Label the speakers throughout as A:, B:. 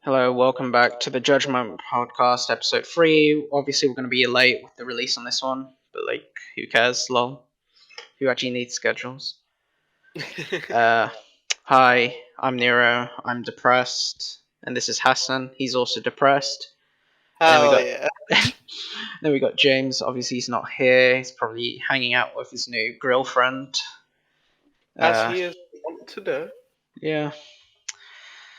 A: Hello, welcome back to the Judgment Podcast, episode 3. Obviously, we're going to be late with the release on this one, but who cares? Lol. Who actually needs schedules? Uh, Hi, I'm Nero. I'm depressed, and this is Hassan. He's also depressed. And then we
B: Hell
A: got,
B: yeah.
A: then we got James. Obviously, he's not here. He's probably hanging out with his new girlfriend.
B: As he is want to do.
A: Yeah.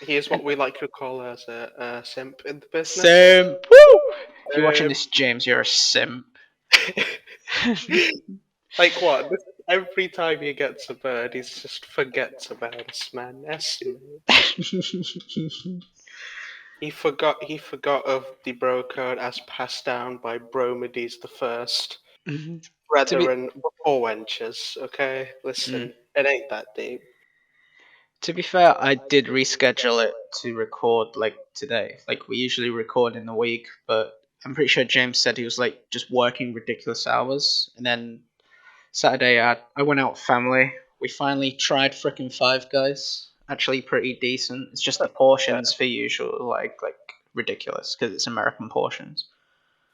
B: He is what
A: And
B: we like to call as a simp in the business.
A: simp. Woo! If you're watching this, James, you're a simp.
B: Like what? Every time he gets a bird, he just forgets about us, man. Yes, man. He forgot of the bro code as passed down by Bromides the First.
A: to be
B: Brethren before wenches, okay?
A: mm.
B: Listen, it ain't that deep.
A: To be fair, I did reschedule it to record today. We usually record in the week, but I'm pretty sure James said he was just working ridiculous hours. And then Saturday, I went out with family. We finally tried frickin' Five Guys. Actually, pretty decent. It's just the
B: Yeah.
A: portions for usual, ridiculous because it's American portions.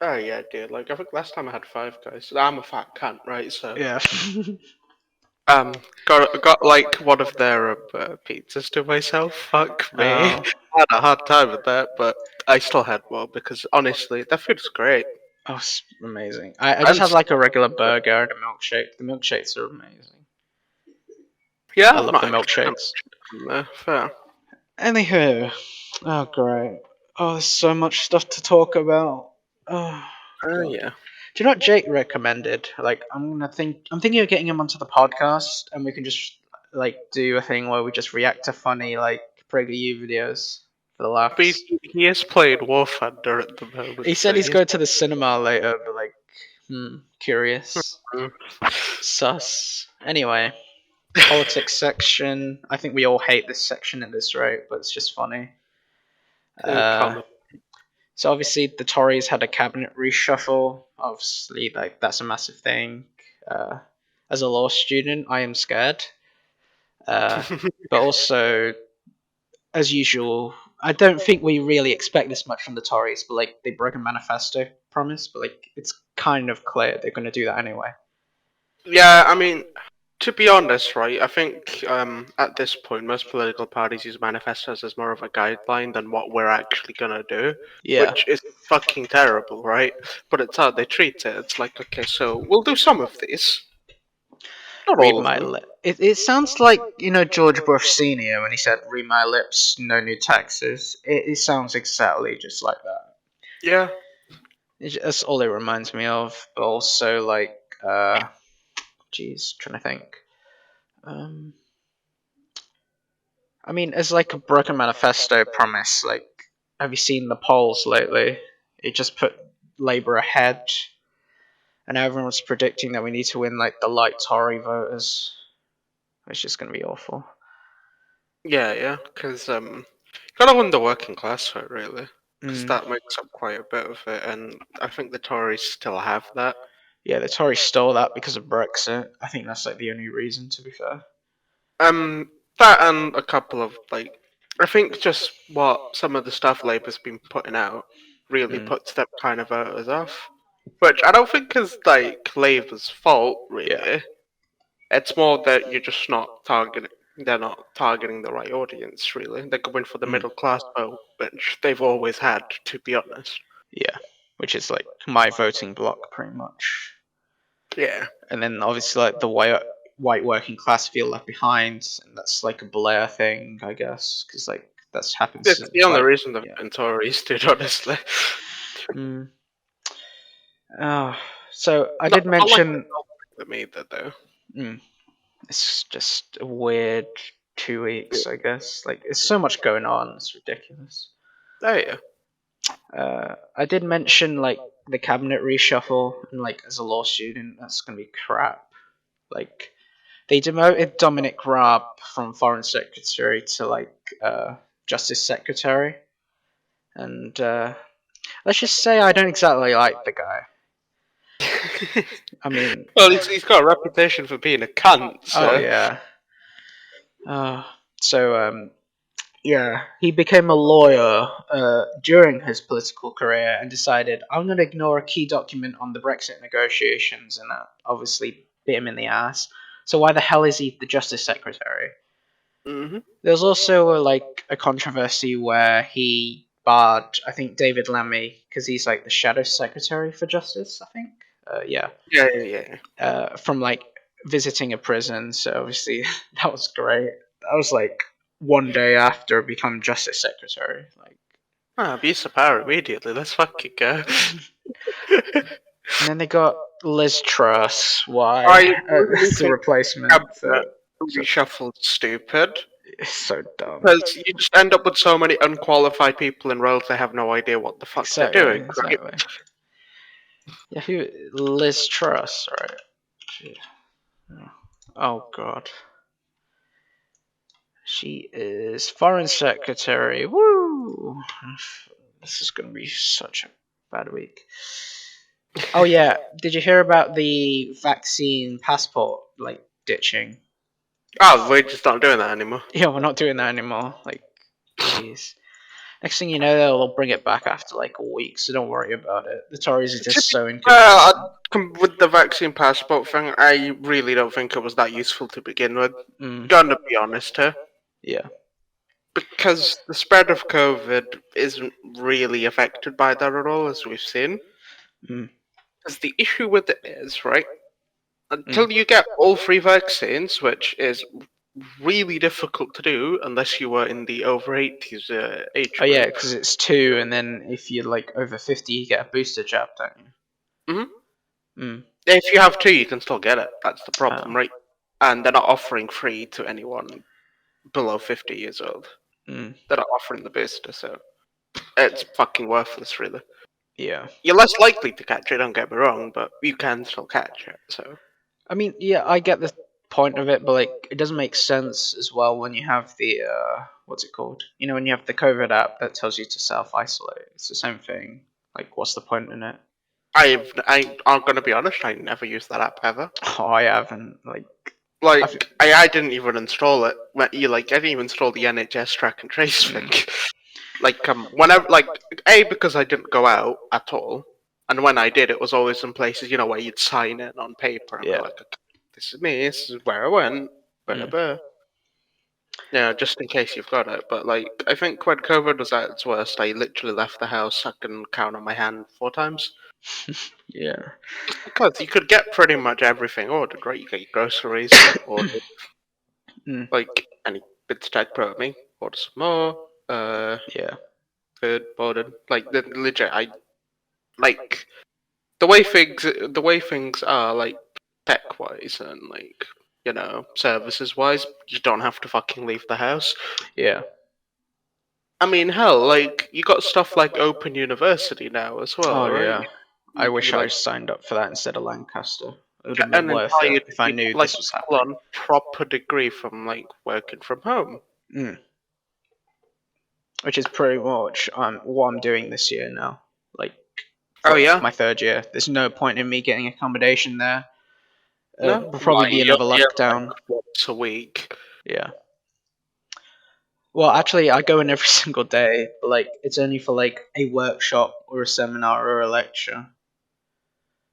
B: Oh yeah, dude. Like I think last time I had Five Guys. I'm a fat cunt, right? So
A: Yeah.
B: got like one of their pizzas to myself. Fuck me.
A: Oh.
B: I had a hard time with that, but I still had more because honestly, that food's great.
A: Oh, it's amazing. I just
B: And
A: had a regular burger and a milkshake. The milkshakes are amazing.
B: yeah,
A: I
B: I've
A: love the
B: not actually had
A: milkshakes.
B: chicken there. Fair.
A: Anywho, oh great. Oh, there's so much stuff to talk about. Oh
B: Oh
A: god.
B: yeah.
A: Do you know what Jake recommended? I'm thinking of getting him onto the podcast, and we can just do a thing where we just react to funny PragerU videos for the
B: I mean,
A: laughs.
B: he is playing War Thunder at the
A: He
B: moment,
A: said
B: so
A: he's
B: he's.
A: going to the cinema later, but curious.
B: Mm.
A: Sus. Anyway, politics section. I think we all hate this section at this rate, but it's just funny. Uh,
B: Common.
A: so obviously the Tories had a cabinet reshuffle. Obviously, that's a massive thing. Uh, as a law student, I am scared. But also, as usual, I don't think we really expect this much from the Tories. But they broke a manifesto promise, but it's kind of clear they're going to do that anyway.
B: Yeah, I mean, to be honest, right, I think at this point, most political parties use manifestos as more of a guideline than what we're actually gonna do,
A: Yeah.
B: which is fucking terrible, right? But it's how they treat it. It's like, okay, so we'll do some of these, not
A: Read
B: all of
A: my
B: them.
A: lip. It sounds like George Bush Senior when he said "read my lips, no new taxes." It sounds exactly just like that.
B: Yeah,
A: That's all it reminds me of. But also geez, trying to think. Um, I mean, as a broken manifesto promise. Have you seen the polls lately? It just put Labour ahead, and everyone's predicting that we need to win the light Tory voters. It's just gonna be awful.
B: yeah, because gotta win the working class vote really, because
A: Mm.
B: that makes up quite a bit of it, and I think the Tories still have that.
A: Yeah, the Tories stole that because of Brexit. I think that's the only reason, to be fair.
B: That and a couple of I think just what some of the stuff Labour's been putting out really
A: Mm.
B: puts them kind of voters off, which I don't think is Labour's fault
A: Yeah.
B: really. It's more that you're just not targeting. They're not targeting the right audience really. They're going for the
A: Mm.
B: middle class vote, which they've always had, to be honest.
A: Yeah. Which is my voting bloc, pretty much.
B: Yeah.
A: And then obviously the white working class feel left behind, and that's a Blair thing, I guess, because that's happens.
B: It's the only reason they've
A: Yeah.
B: been Tories, dude, honestly.
A: Mm. Oh, so I
B: Not,
A: did
B: not like
A: mention.
B: them either, though.
A: Mm, it's just a weird 2 weeks, I guess. There's so much going on. It's ridiculous.
B: Oh yeah.
A: I did mention the cabinet reshuffle, and as a law student, that's gonna be crap. They demoted Dominic Raab from foreign secretary to justice secretary, and let's just say I don't exactly like the guy. I mean,
B: Well, he's got a reputation for being a cunt,
A: oh
B: so.
A: yeah. Uh, so Yeah, he became a lawyer during his political career and decided, I'm going to ignore a key document on the Brexit negotiations, and that obviously bit him in the ass. So why the hell is he the Justice Secretary?
B: Hmm.
A: There's also a controversy where he barred, I think, David Lammy, because he's like the Shadow Secretary for Justice, I think. Yeah,
B: Yeah, yeah, yeah.
A: from visiting a prison. So obviously that was great. That was like one day after becoming Justice Secretary.
B: Ah, abuse the power immediately. Let's fucking go.
A: And then they got Liz Truss. Why?
B: I really
A: It's the
B: think
A: replacement.
B: cabinet reshuffle is stupid
A: It's so dumb.
B: because you just end up with so many unqualified people in roles they have no idea what the fuck they're
A: Exactly.
B: doing, right?
A: Exactly. Yeah, who? Liz Truss, right? Oh god. She is Foreign Secretary. Woo! This is gonna be such a bad week. Oh yeah, did you hear about the vaccine passport ditching?
B: Oh, we're just not doing that anymore.
A: Yeah, we're not doing that anymore. Jeez. Next thing you know, they'll bring it back after like a week, so don't worry about it. The Tories are
B: To
A: just
B: be
A: so
B: fair,
A: inconsistent.
B: with the vaccine passport thing, I really don't think it was that useful to begin with.
A: Mm,
B: Gonna be honest here.
A: yeah.
B: Because the spread of COVID isn't really affected by that at all, as we've seen.
A: Mm,
B: Because the issue with it is, right,
A: mm.
B: until you get all three vaccines, which is really difficult to do unless you were in the over 80s age
A: Oh yeah,
B: group.
A: because it's two, and then if you're over 50, you get a booster jab, don't
B: Hmm.
A: you? Mm.
B: If you have two, you can still get it. That's the problem,
A: Oh.
B: right? And they're not offering free to anyone below 50 years old.
A: Mm.
B: They're not offering the booster, so it's fucking worthless, really.
A: Yeah.
B: You're less likely to catch it, don't get me wrong, but you can still catch it, so.
A: I mean, yeah, I get the point of it, but it doesn't make sense as well when you have the what's it called? You know, when you have the COVID app that tells you to self isolate. It's the same thing. What's the point in it?
B: I'm gonna be honest, I never used that app ever.
A: Oh, I haven't. I've,
B: I didn't even install it. I didn't even install the NHS track and trace thing.
A: mm,
B: Whenever, A, because I didn't go out at all, and when I did, it was always in places, where you'd sign in on paper and be
A: yeah.
B: like, okay, this is me, this is where I went, blah,
A: Mm.
B: blah. Yeah, just in case you've got it. But, I think when COVID was at its worst, I literally left the house, I can count on my hand 4 times.
A: Yeah.
B: Because you could get pretty much everything ordered, right? You get your groceries ordered,
A: Mm.
B: any bits tag pro me, order some more,
A: Yeah.
B: food ordered. Legit, I like the way things are, tech wise and services wise. You don't have to fucking leave the house.
A: Yeah.
B: I mean, hell, you got stuff like Open University now as well,
A: Oh
B: right?
A: yeah. I
B: You,
A: wish
B: you
A: I
B: like
A: signed up for that instead of Lancaster. It would have
B: get
A: been
B: an
A: worth
B: entire
A: it if I knew
B: like
A: this was
B: full
A: happening.
B: on proper degree from working from home.
A: Mm. Which is pretty much what I'm doing this year now. Like
B: Oh
A: for
B: yeah,
A: my third year, there's no point in me getting accommodation there.
B: no,
A: Will probably be
B: you're
A: another
B: here
A: lockdown.
B: once a week.
A: Yeah. Well, actually, I go in every single day, but it's only for a workshop or a seminar or a lecture.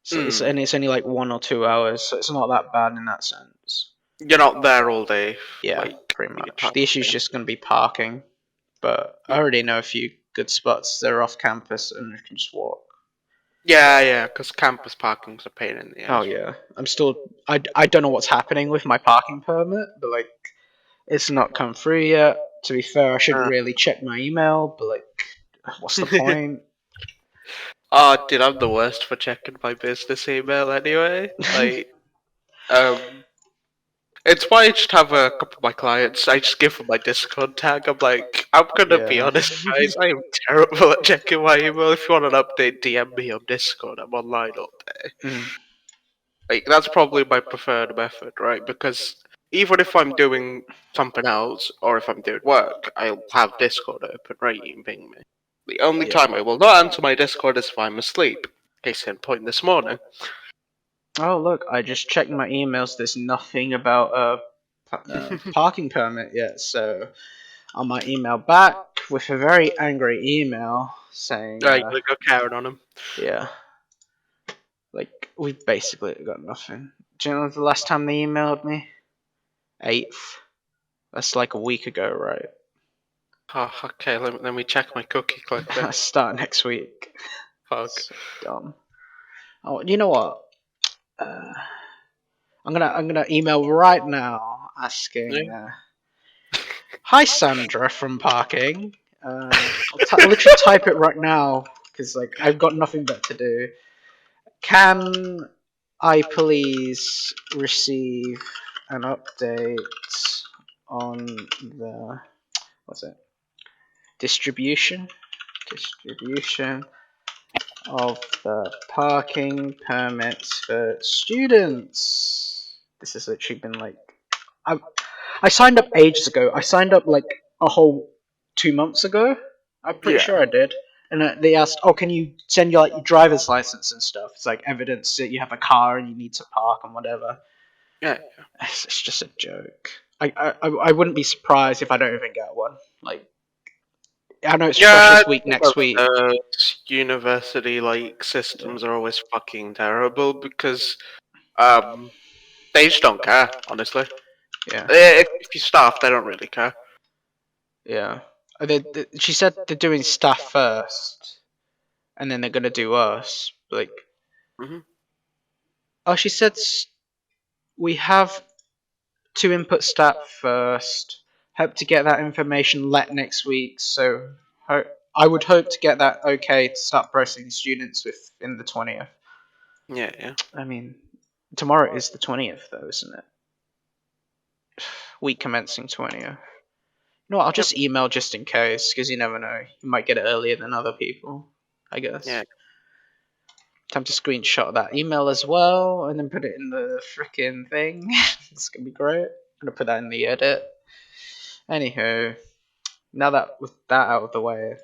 A: So
B: Hmm.
A: it's only 1 or 2 hours, so it's not that bad in that sense.
B: You're not there all day,
A: Yeah,
B: like
A: pretty
B: your
A: much.
B: time.
A: The issue is just going to be parking, but I already know a few good spots. They're off campus and you can just walk.
B: Yeah, yeah, because campus parking's a pain in the
A: Oh
B: ass.
A: yeah, I don't know what's happening with my parking permit, but it's not come through yet. To be fair, I should
B: Uh,
A: really check my email, but what's the point?
B: oh, dude, I'm the worst for checking my business email anyway. Um, it's why I just have a couple of my clients. I just give them my Discord tag. I'm like, I'm gonna be
A: Yeah.
B: honest, guys. I am terrible at checking my email. If you want an update, DM me on Discord. I'm online all day.
A: Mm,
B: That's probably my preferred method, right? Because even if I'm doing something else or if I'm doing work, I'll have Discord open, right? You can ping me. The only
A: yeah.
B: time I will not answer my Discord is if I'm asleep. Case in point this morning.
A: Oh look, I just checked my emails. There's nothing about a parking permit yet, so on my email back with a very angry email saying,
B: Right, gonna go Karen on him.
A: yeah, like we basically got nothing. Do you know the last time they emailed me? 8th. That's like a week ago, right?
B: Oh, okay, let me check my cookie
A: I
B: clicker.
A: start next week.
B: Fuck.
A: So dumb. Oh, you know what? Uh, I'm gonna email right now
B: Yeah.
A: asking. Hi Sandra from parking. I'll literally type it right now because like I've got nothing but to do. Can I please receive an update on the what's it distribution of the parking permits for students? This has literally been like I I signed up ages ago. I signed up like a whole 2 months ago. I'm pretty
B: Yeah.
A: sure I did. And they asked, "Oh, can you send your like your driver's license and stuff?" It's like evidence that you have a car and you need to park and whatever.
B: Yeah.
A: It's just a joke. I wouldn't be surprised if I don't even get one. Like I know it's
B: Yeah,
A: freshers week
B: I think
A: next week.
B: university like
A: Yeah.
B: systems are always fucking terrible because um they just don't care, honestly.
A: Yeah.
B: If you staff, they don't really care.
A: Yeah. She said they're doing stuff first, and then they're gonna do us. Like,
B: Hmm.
A: oh, she said we have to input stat first. Hope to get that information let next week. So I would hope to get that okay to start processing students within the 20th.
B: Yeah, yeah.
A: I mean, tomorrow is the 20th, though, isn't it? Week commencing 20th. You know what? I'll
B: Yep.
A: just email just in case, because you never know. You might get it earlier than other people, I guess.
B: Yeah.
A: Time to screenshot that email as well, and then put it in the freaking thing. It's gonna be great. I'm gonna put that in the edit. Anywho, now that with that out of the way,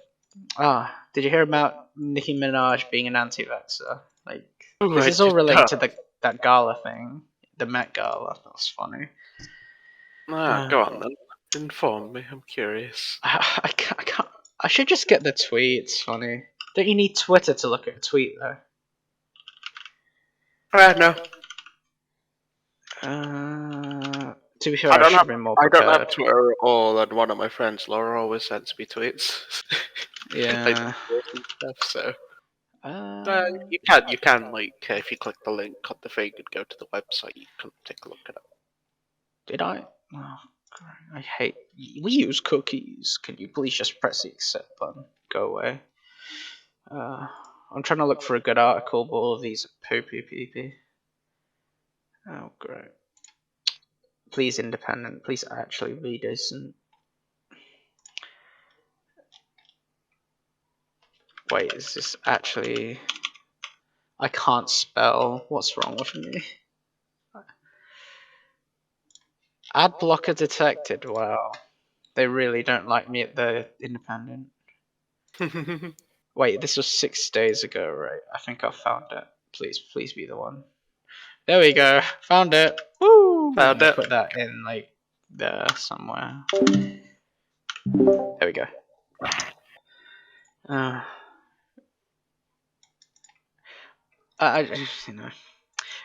A: did you hear about Nicki Minaj being an anti-vaxxer? Like,
B: Oh,
A: this
B: I
A: is all
B: did
A: related
B: not.
A: to that gala thing, the Met Gala. That was funny.
B: Ah,
A: Uh,
B: go on then. Inform me. I'm curious.
A: I can't. I should just get the tweet. It's funny. Don't you need Twitter to look at a tweet though?
B: No,
A: To be fair, I should have been more
B: I don't have
A: prepared.
B: Twitter at all, and one of my friends, Laura, always sends me tweets, like
A: Yeah.
B: and stuff. So
A: Uh,
B: you can like if you click the link on the thing and go to the website, you can take a look at it.
A: did I? Oh, I hate. We use cookies. Can you please just press the accept button? Go away. Uh, I'm trying to look for a good article, but all of these are poopy peepee. Oh, great. Please, independent. Please actually be decent. Wait, is this actually. I can't spell. What's wrong with me? Ad blocker detected. Wow. They really don't like me at the independent. Wait, this was 6 days ago, right? I think I found it. Please be the one. There we go. Found it. Woo! I'm
B: Found
A: gonna
B: it.
A: put that in like there somewhere. There we go. Uh,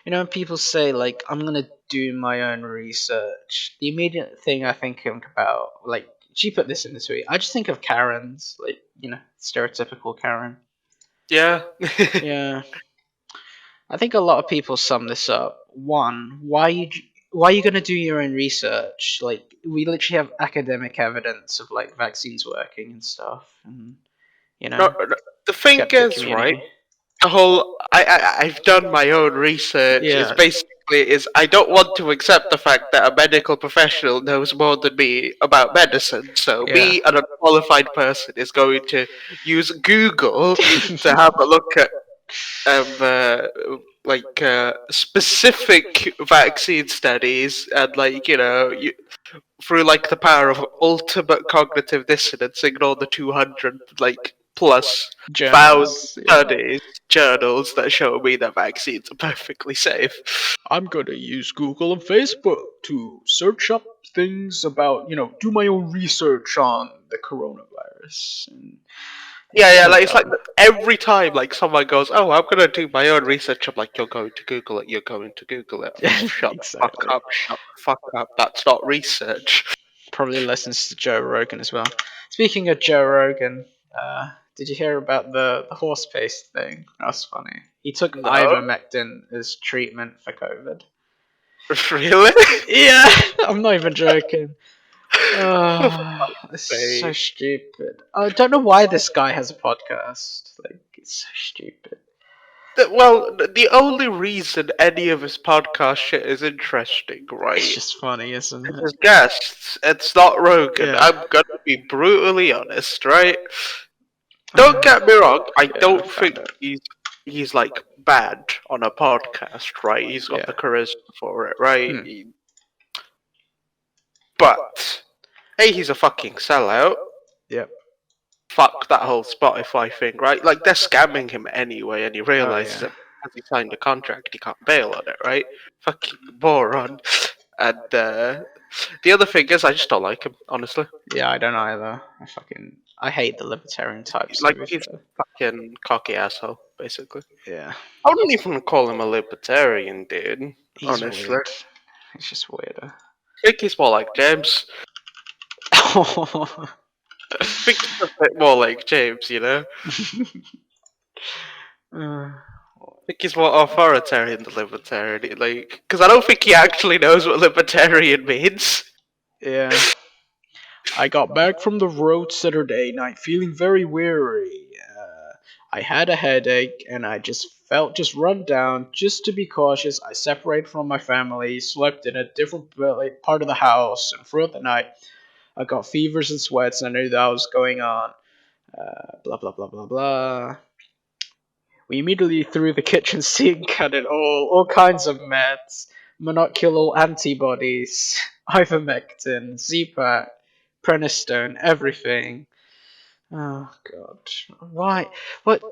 A: when people say like I'm gonna do my own research, the immediate thing I think about, like she put this in the tweet, I just think of Karens, like stereotypical Karen.
B: Yeah.
A: Yeah, I think a lot of people sum this up. One, why are you gonna do your own research? Like we literally have academic evidence of like vaccines working and stuff, and you
B: No,
A: know,
B: no, the thing
A: skeptic
B: is, right?
A: community.
B: The whole I've done my own research is
A: Yeah,
B: basically is I don't want to accept the fact that a medical professional knows more than me about medicine. So
A: yeah.
B: me, an unqualified person, is going to use Google to have a look at um uh, specific vaccine studies and through like the power of ultimate cognitive dissonance, ignore the 200 like plus thousand
A: Journals. Yeah.
B: studies, journals that show me that vaccines are perfectly safe.
A: I'm gonna use Google and Facebook to search up things about, do my own research on the coronavirus. And it's
B: Yeah,
A: so
B: like it's like
A: dumb.
B: every time like someone goes, "Oh, I'm gonna do my own research," I'm like, "You're going to Google it. You're going to Google it." Oh, shut the fuck
A: Exactly.
B: up! Shut the fuck up! That's not research.
A: Probably listens to Joe Rogan as well. Speaking of Joe Rogan, did you hear about the horse paste thing? That's funny. He took
B: No,
A: ivermectin as treatment for COVID.
B: really?
A: Yeah, I'm not even joking.
B: For
A: It's
B: fuck's
A: so
B: sake.
A: stupid. I don't know why this guy has a podcast. Like, it's so stupid.
B: Well, the only reason any of his podcast shit is interesting,
A: It's
B: right,
A: just funny, isn't
B: is
A: it?
B: his guests. It's not Rogan.
A: Yeah.
B: I'm gonna be brutally honest, right? Don't get me wrong. I
A: Yeah, I
B: don't
A: found
B: think
A: it.
B: he's like bad on a podcast, right? He's got
A: Yeah.
B: the charisma for it, right?
A: Hmm.
B: But hey, he's a fucking sellout.
A: Yep.
B: Fuck that whole Spotify thing, right? Like they're scamming him anyway, and he
A: Oh
B: realizes
A: yeah.
B: that because he signed a contract, he can't bail on it, right? Fucking moron. And the other thing is, I just don't like him, honestly.
A: Yeah, I don't either. I hate the libertarian types to
B: Like
A: be
B: he's
A: fair.
B: a fucking cocky asshole, basically.
A: Yeah.
B: I wouldn't even call him a libertarian, dude.
A: He's
B: Honestly,
A: weird. He's just weirder.
B: I think he's more like James. I think he's a bit more like James, you know.
A: Uh,
B: I think he's more authoritarian than libertarian, like, because I don't think he actually knows what libertarian means.
A: yeah. I got back from the road Saturday night feeling very weary. I had a headache and I just felt just run down. Just to be cautious, I separated from my family, slept in a different part of the house, and throughout the night, I got fevers and sweats. And I knew that was going on. Blah blah blah blah blah. We immediately threw the kitchen sink at it all kinds of meds, monocular antibodies, ivermectin, Z-Pack, Prenestone, everything. Oh god, why? What?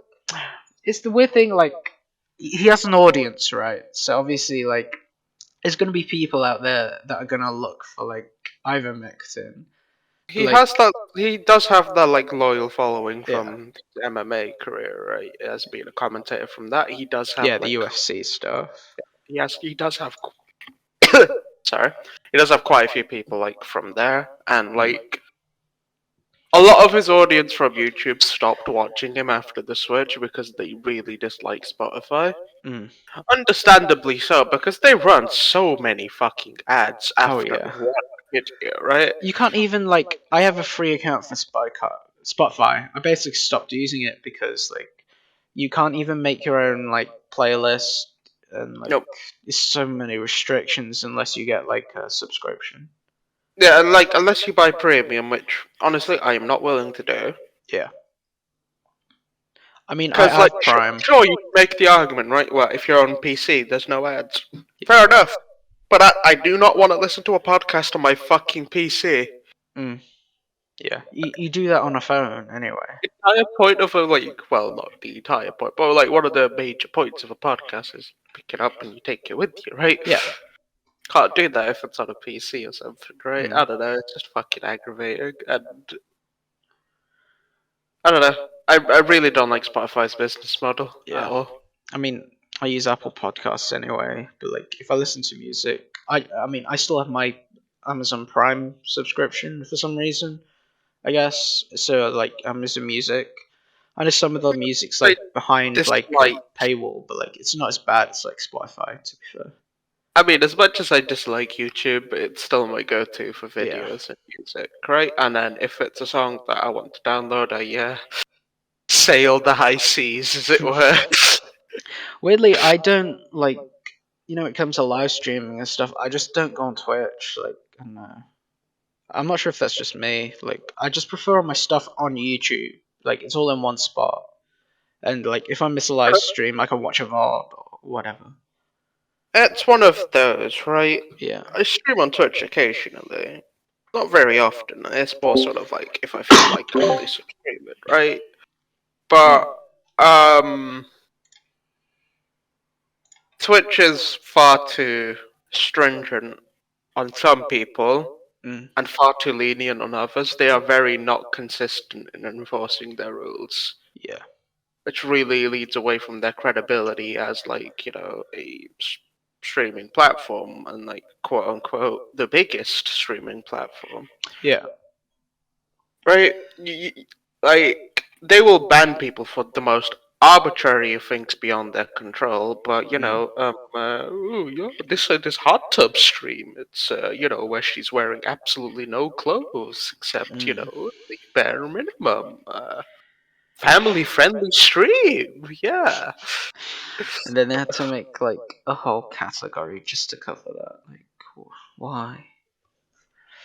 A: It's the weird thing. Like, he has an audience, right? So obviously, like, there's gonna be people out there that are gonna look for like ivermectin. But
B: He
A: like,
B: has that. He does have that like loyal following
A: yeah,
B: from his MMA career, right? As being a commentator from that, he does have
A: yeah, the
B: like
A: UFC stuff.
B: he does have sorry, he does have quite a few people like from there, and
A: Mm.
B: like a lot of his audience from YouTube stopped watching him after the switch because they really dislike Spotify.
A: Mm.
B: Understandably so, because they run so many fucking ads
A: Oh
B: after
A: yeah.
B: one video, right?
A: You can't even like. I have a free account for Spotify. I basically stopped using it because like you can't even make your own like playlist, and like
B: Nope.
A: there's so many restrictions unless you get like a subscription.
B: Yeah, and like unless you buy premium, which honestly I am not willing to do,
A: Yeah. I mean, I
B: because like
A: have Prime.
B: sure you can make the argument, right? Well, if you're on PC, there's no ads.
A: Yeah.
B: Fair enough. But I do not want to listen to a podcast on my fucking PC.
A: Mm. Yeah. You do that on a phone anyway.
B: The entire point of a like, well, not the entire point, but like one of the major points of a podcast is pick it up and you take it with you, right?
A: Yeah.
B: Can't do that if it's on a PC or something, right?
A: Mm.
B: I don't know. It's just fucking aggravating, and I don't know. I really don't like Spotify's business model at
A: Yeah.
B: all.
A: I mean, I use Apple Podcasts anyway, but like if I listen to music, I mean, I still have my Amazon Prime subscription for some reason, I guess. So like Amazon Music. I know some of the music's
B: I
A: like behind like a
B: dislike.
A: paywall, but like it's not as bad as like Spotify, to be fair.
B: I mean, as much as I dislike YouTube, it's still my go-to for
A: Yeah.
B: videos and music, right? And then if it's a song that I want to download, I sail the high seas, as it were.
A: Weirdly, I don't like, when it comes to live streaming and stuff, I just don't go on Twitch. Like, I don't know. I'm not sure if that's just me. Like, I just prefer my stuff on YouTube. Like, it's all in one spot. And like, if I miss a live stream, I can watch a VOD or whatever.
B: It's one of those, right?
A: Yeah.
B: I stream on Twitch occasionally. Not very often. It's more sort of like if I feel like I'll do some streaming, right?
A: Mm.
B: But Twitch is far too stringent on some people,
A: Mm.
B: and far too lenient on others. They are very not consistent in enforcing their rules,
A: Yeah.
B: which really leads away from their credibility as like streaming platform and like quote unquote the biggest streaming platform,
A: Yeah.
B: right? Like they will ban people for the most arbitrary things beyond their control, but
A: Mm.
B: ooh, yeah, this hot tub stream, it's where she's wearing absolutely no clothes except
A: Mm.
B: the bare minimum. Family friendly stream, yeah.
A: And then they had to make like a whole category just to cover that. Like, why?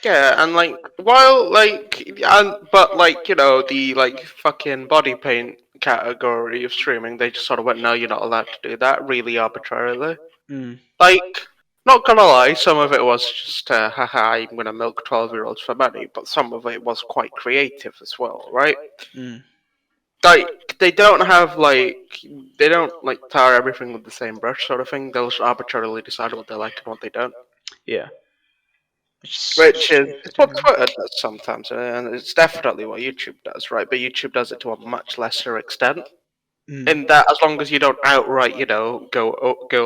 B: Yeah, and like while like and but like the like fucking body paint category of streaming, they just sort of went, no, you're not allowed to do that, really arbitrarily.
A: Mm.
B: Like, not gonna lie, some of it was just haha, I'm gonna milk 12-year-olds for money, but some of it was quite creative as well, right?
A: Mm.
B: Like they don't like tar everything with the same brush sort of thing. They'll just arbitrarily decide what they like and what they don't.
A: Yeah. It's
B: Which is
A: stupid,
B: it's what
A: anyway.
B: Twitter does sometimes, and it's definitely what YouTube does, right? But YouTube does it to a much lesser extent.
A: Mm.
B: In that, as long as you don't outright, go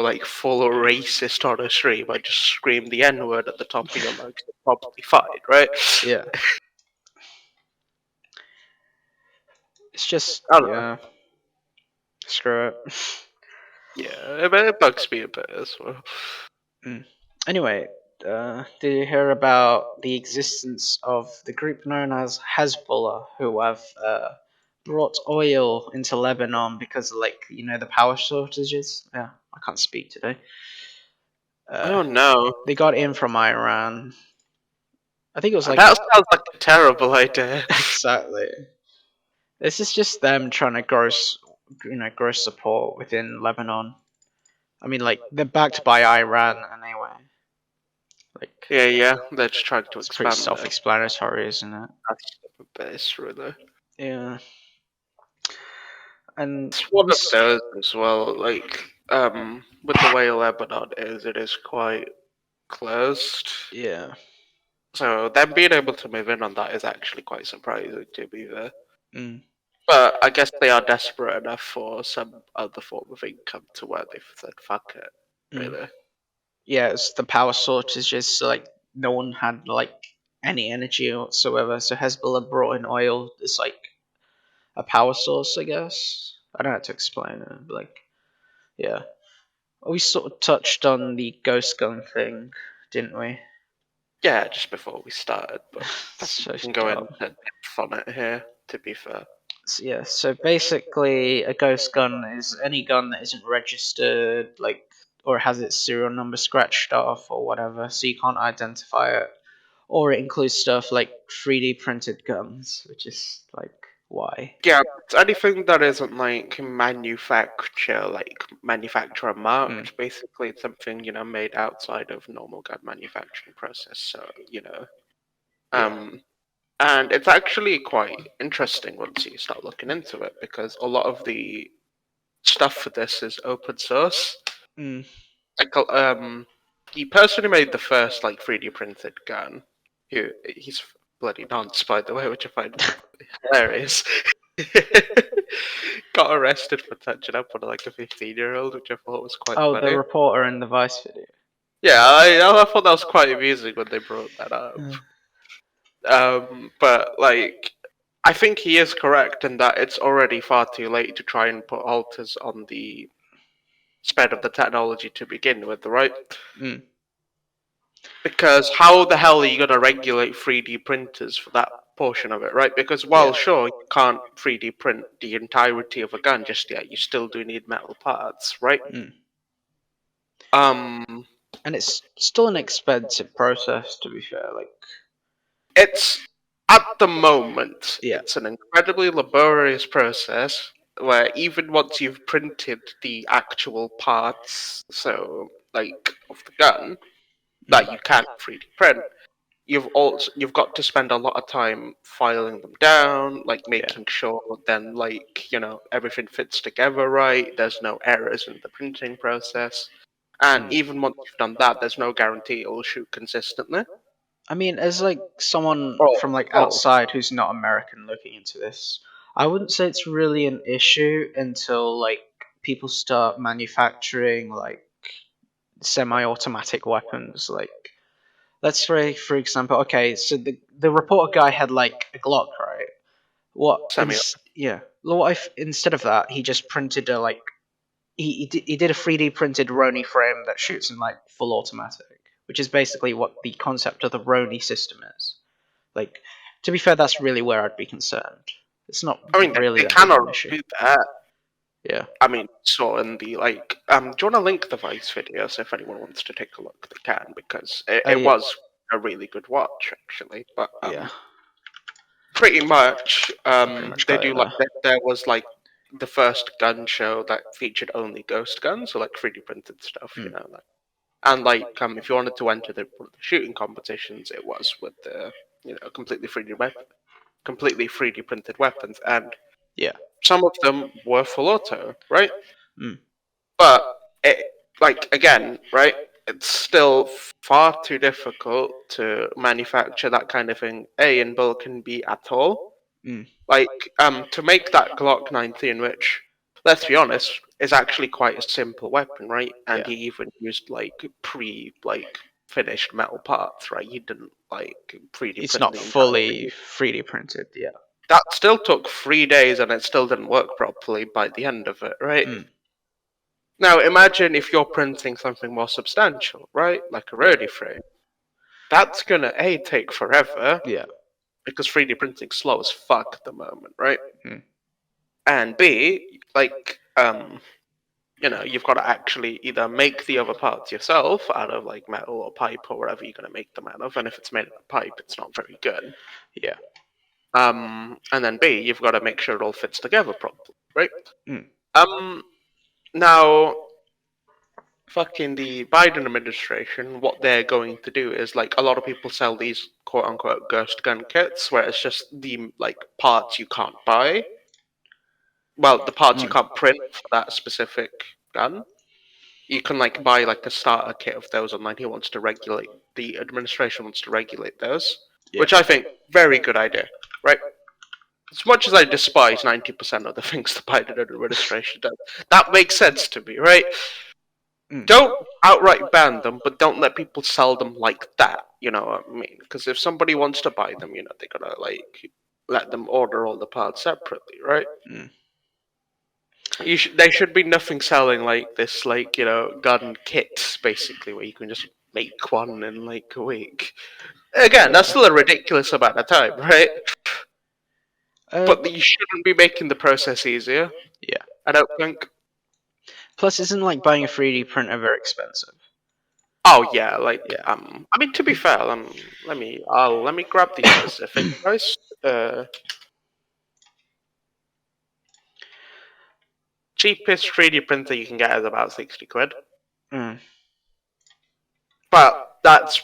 B: like full racist on a stream, I just scream the N word at the top of your lungs, it's probably fine, right?
A: Yeah. It's just,
B: I don't know.
A: yeah. Screw it.
B: Yeah, it bugs me a bit as well.
A: Mm. Anyway, did you hear about the existence of the group known as Hezbollah, who have brought oil into Lebanon because of, like, the power shortages? Yeah, I can't speak today.
B: I
A: Uh,
B: don't know.
A: they got in from Iran. I think it was like
B: That sounds like a terrible idea.
A: exactly. This is just them trying to grow support within Lebanon. I mean, like they're backed by Iran anyway. Like
B: Yeah, yeah, they're just trying to
A: it's pretty
B: expand their
A: self-explanatory, isn't it?
B: base, really.
A: Yeah, and
B: It's one of those as well. Like, with the way Lebanon is, it is quite closed.
A: yeah,
B: So them being able to move in on that is actually quite surprising, to be fair.
A: mm,
B: But I guess they are desperate enough for some other form of income to where they've said fuck it,
A: mm.
B: really.
A: Yeah. It's the power shortages. So like no one had like any energy whatsoever. So Hezbollah brought in oil. It's like a power source, I guess. I don't know how to explain it, but like yeah. We sort of touched on the ghost gun thing, didn't we?
B: Yeah, just before we started, but I think
A: So
B: we can go into
A: dumb.
B: depth on it here, to be fair.
A: Yeah, so basically, a ghost gun is any gun that isn't registered, like, or has its serial number scratched off or whatever, so you can't identify it. Or it includes stuff like 3D printed guns, which is like, why?
B: Yeah, it's anything that isn't like manufacturer
A: Mm,
B: marked. Basically, it's something made outside of normal gun manufacturing process. So
A: yeah.
B: um, and it's actually quite interesting once you start looking into it because a lot of the stuff for this is open source.
A: Mm.
B: Like, the person who made the first like 3D printed gun, he's bloody nonce by the way, which I find hilarious. Got arrested for touching up on like a 15-year-old, which I thought was quite
A: Oh, the
B: funny.
A: reporter in the Vice video.
B: Yeah, I thought that was quite amusing when they brought that up.
A: Yeah.
B: But like, I think he is correct in that it's already far too late to try and put halters on the spread of the technology to begin with, right?
A: Mm.
B: Because how the hell are you going to regulate 3D printers for that portion of it, right? Because while
A: Yeah.
B: sure you can't 3D print the entirety of a gun just yet, you still do need metal parts, right?
A: Mm.
B: Um,
A: And it's still an expensive process, to be fair. Like,
B: it's at the moment
A: yeah.
B: it's an incredibly laborious process where even once you've printed the actual parts, so like of the gun
A: Mm.
B: that you can 3D print, you've got to spend a lot of time filing them down, like
A: Yeah.
B: making sure then like everything fits together right. There's no errors in the printing process, and
A: Mm.
B: even once you've done that, there's no guarantee it will shoot consistently.
A: I mean, as like someone from
B: Or
A: like
B: both?
A: outside who's not American looking into this, I wouldn't say it's really an issue until like people start manufacturing like semi-automatic weapons. Like, let's say, for example, okay, so the reporter guy had like a Glock, right? What?
B: Semi.
A: Yeah. What if instead of that he just printed a like he did a 3D printed Roni frame that shoots in like full automatic, which is basically what the concept of the Roni system is. Like, to be fair, that's really where I'd be concerned. It's not
B: I mean,
A: really
B: they
A: that big of
B: cannot
A: an issue.
B: do that.
A: Yeah.
B: I mean, so in the like, do you want to link the Vice videos if anyone wants to take a look? They can because it
A: Yeah.
B: was a really good watch actually. But
A: Yeah.
B: pretty much,
A: Pretty much
B: they
A: got it
B: do like
A: there.
B: there was like the first gun show that featured only ghost guns, so like 3D printed stuff, you
A: Mm.
B: know. Like, and like, if you wanted to enter one of the shooting competitions, it was with the completely 3D printed weapons, and
A: Yeah.
B: some of them were full auto, right?
A: Mm.
B: But it, like again, right? It's still far too difficult to manufacture that kind of thing. A in bulk and B at all.
A: Mm.
B: Like to make that Glock 19, which let's be honest, is actually quite a simple weapon, right? And
A: Yeah.
B: he even used like finished metal parts, right? He didn't like 3D
A: It's
B: print
A: not
B: the entire thing.
A: fully 3D printed. Yeah.
B: That still took 3 days, and it still didn't work properly by the end of it, right?
A: Mm.
B: Now imagine if you're printing something more substantial, right? Like a
A: Yeah.
B: roadie frame. That's gonna A take forever
A: Yeah.
B: because 3D printing's slow as fuck at the moment, right?
A: Mm.
B: And B, like you've got to actually either make the other parts yourself out of like metal or pipe or whatever you're gonna make them out of, and if it's made out of pipe, it's not very good.
A: Yeah.
B: And then B, you've got to make sure it all fits together properly, right?
A: Mm.
B: Um, now fucking the Biden administration, what they're going to do is like a lot of people sell these quote unquote ghost gun kits where it's just the like parts you can't buy. Well, the parts you
A: Mm.
B: can't print for that specific gun. You can like buy like a starter kit of those online. He wants to regulate the administration wants to regulate those,
A: Yeah.
B: which I think very good idea, right? As much as I despise 90% of the things the Biden administration does, that makes sense to me, right?
A: Mm.
B: Don't outright ban them, but don't let people sell them like that. You know what I mean? Because if somebody wants to buy them, they gotta like let them order all the parts separately, right?
A: Mm.
B: There should be nothing selling like this, like gun kits, basically, where you can just make one in like a week. Again, that's still a ridiculous amount of time, right?
A: Uh,
B: But you shouldn't be making the process easier.
A: yeah.
B: I don't think.
A: Plus, isn't like buying a 3D printer very expensive?
B: Oh yeah, like
A: Yeah.
B: I mean to be fair, let me grab the specific price. Cheapest 3D printer you can get is about 60 quid,
A: Mm.
B: but that's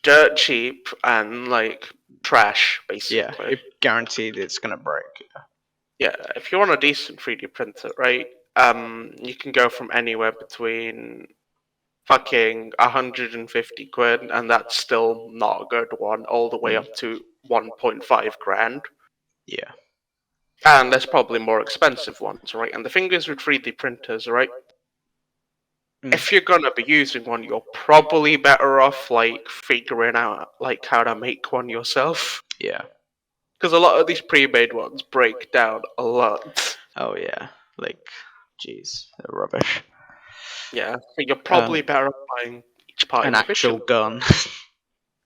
B: dirt cheap and like trash
A: Yeah.
B: basically.
A: It guaranteed it's gonna break.
B: Yeah, if you want a decent 3D printer, right? You can go from anywhere between fucking 150 quid, and that's still not a good one, all the way
A: Mm.
B: up to 1.5 grand.
A: Yeah.
B: And there's probably more expensive ones, right? And the thing is with 3D printers, right?
A: Mm.
B: If you're gonna be using one, you're probably better off like figuring out like how to make one yourself.
A: Yeah.
B: Because a lot of these pre-made ones break down a lot.
A: Oh yeah. Like, jeez, they're rubbish.
B: Yeah, so you're probably
A: Um,
B: better off buying each part
A: an actual
B: individually.
A: gun.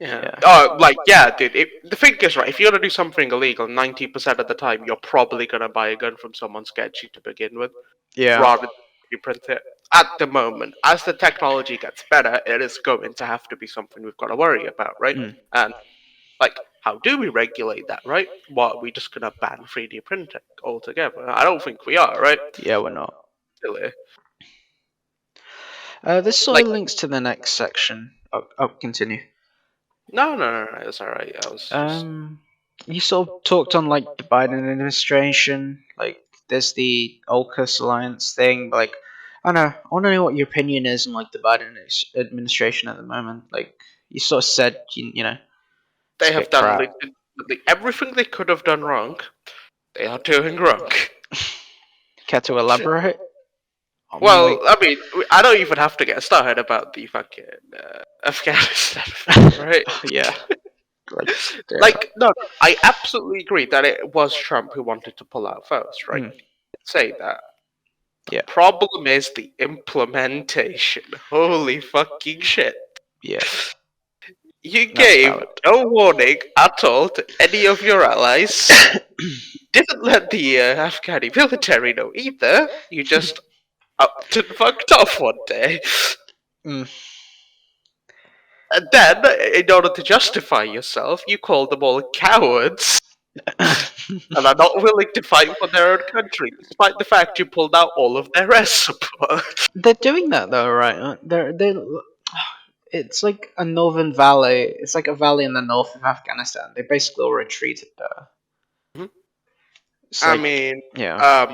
B: Yeah.
A: Yeah.
B: Oh, like yeah, dude. The thing is, right? If you're gonna do something illegal, 90% of the time, you're probably gonna buy a gun from someone sketchy to begin with,
A: Yeah.
B: rather than you print it. At the moment, as the technology gets better, it is going to have to be something we've got to worry about, right?
A: Mm.
B: And like, how do we regulate that, right? What, are we just gonna ban 3D printing altogether? I don't think we are, right?
A: Yeah, we're not.
B: Silly.
A: This sort
B: Like,
A: of links to the next section. Oh, continue.
B: no, it's alright. I was just
A: You sort of talked on like the Biden administration. Like, there's the AUKUS alliance thing. But, like, I don't know. I want to know what your opinion is on like the Biden administration at the moment. Like, you sort of said, you know. It's
B: They
A: a
B: have
A: bit
B: done
A: crap.
B: legitimately everything they could have done wrong. They are doing wrong.
A: Care to elaborate? I mean,
B: Well,
A: like,
B: I mean, I don't even have to get started about the fucking Afghanistan thing, right?
A: yeah, like, yeah,
B: Like, no, I absolutely agree that it was Trump who wanted to pull out first, right?
A: mm,
B: Say that.
A: yeah,
B: Problem is the implementation. Holy fucking shit.
A: yeah.
B: You
A: That's
B: gave
A: valid.
B: no warning at all to any of your allies. Didn't let the Afghani military know either. You just upped and fucked off one day.
A: Mm.
B: And then, in order to justify yourself, you call them all cowards and are not willing to fight for their own country, despite the fact you pulled out all of their air support.
A: They're doing that though, right? They're. It's like a northern valley. It's like a valley in the north of Afghanistan. They basically all retreated there. It's
B: I
A: like,
B: mean,
A: yeah,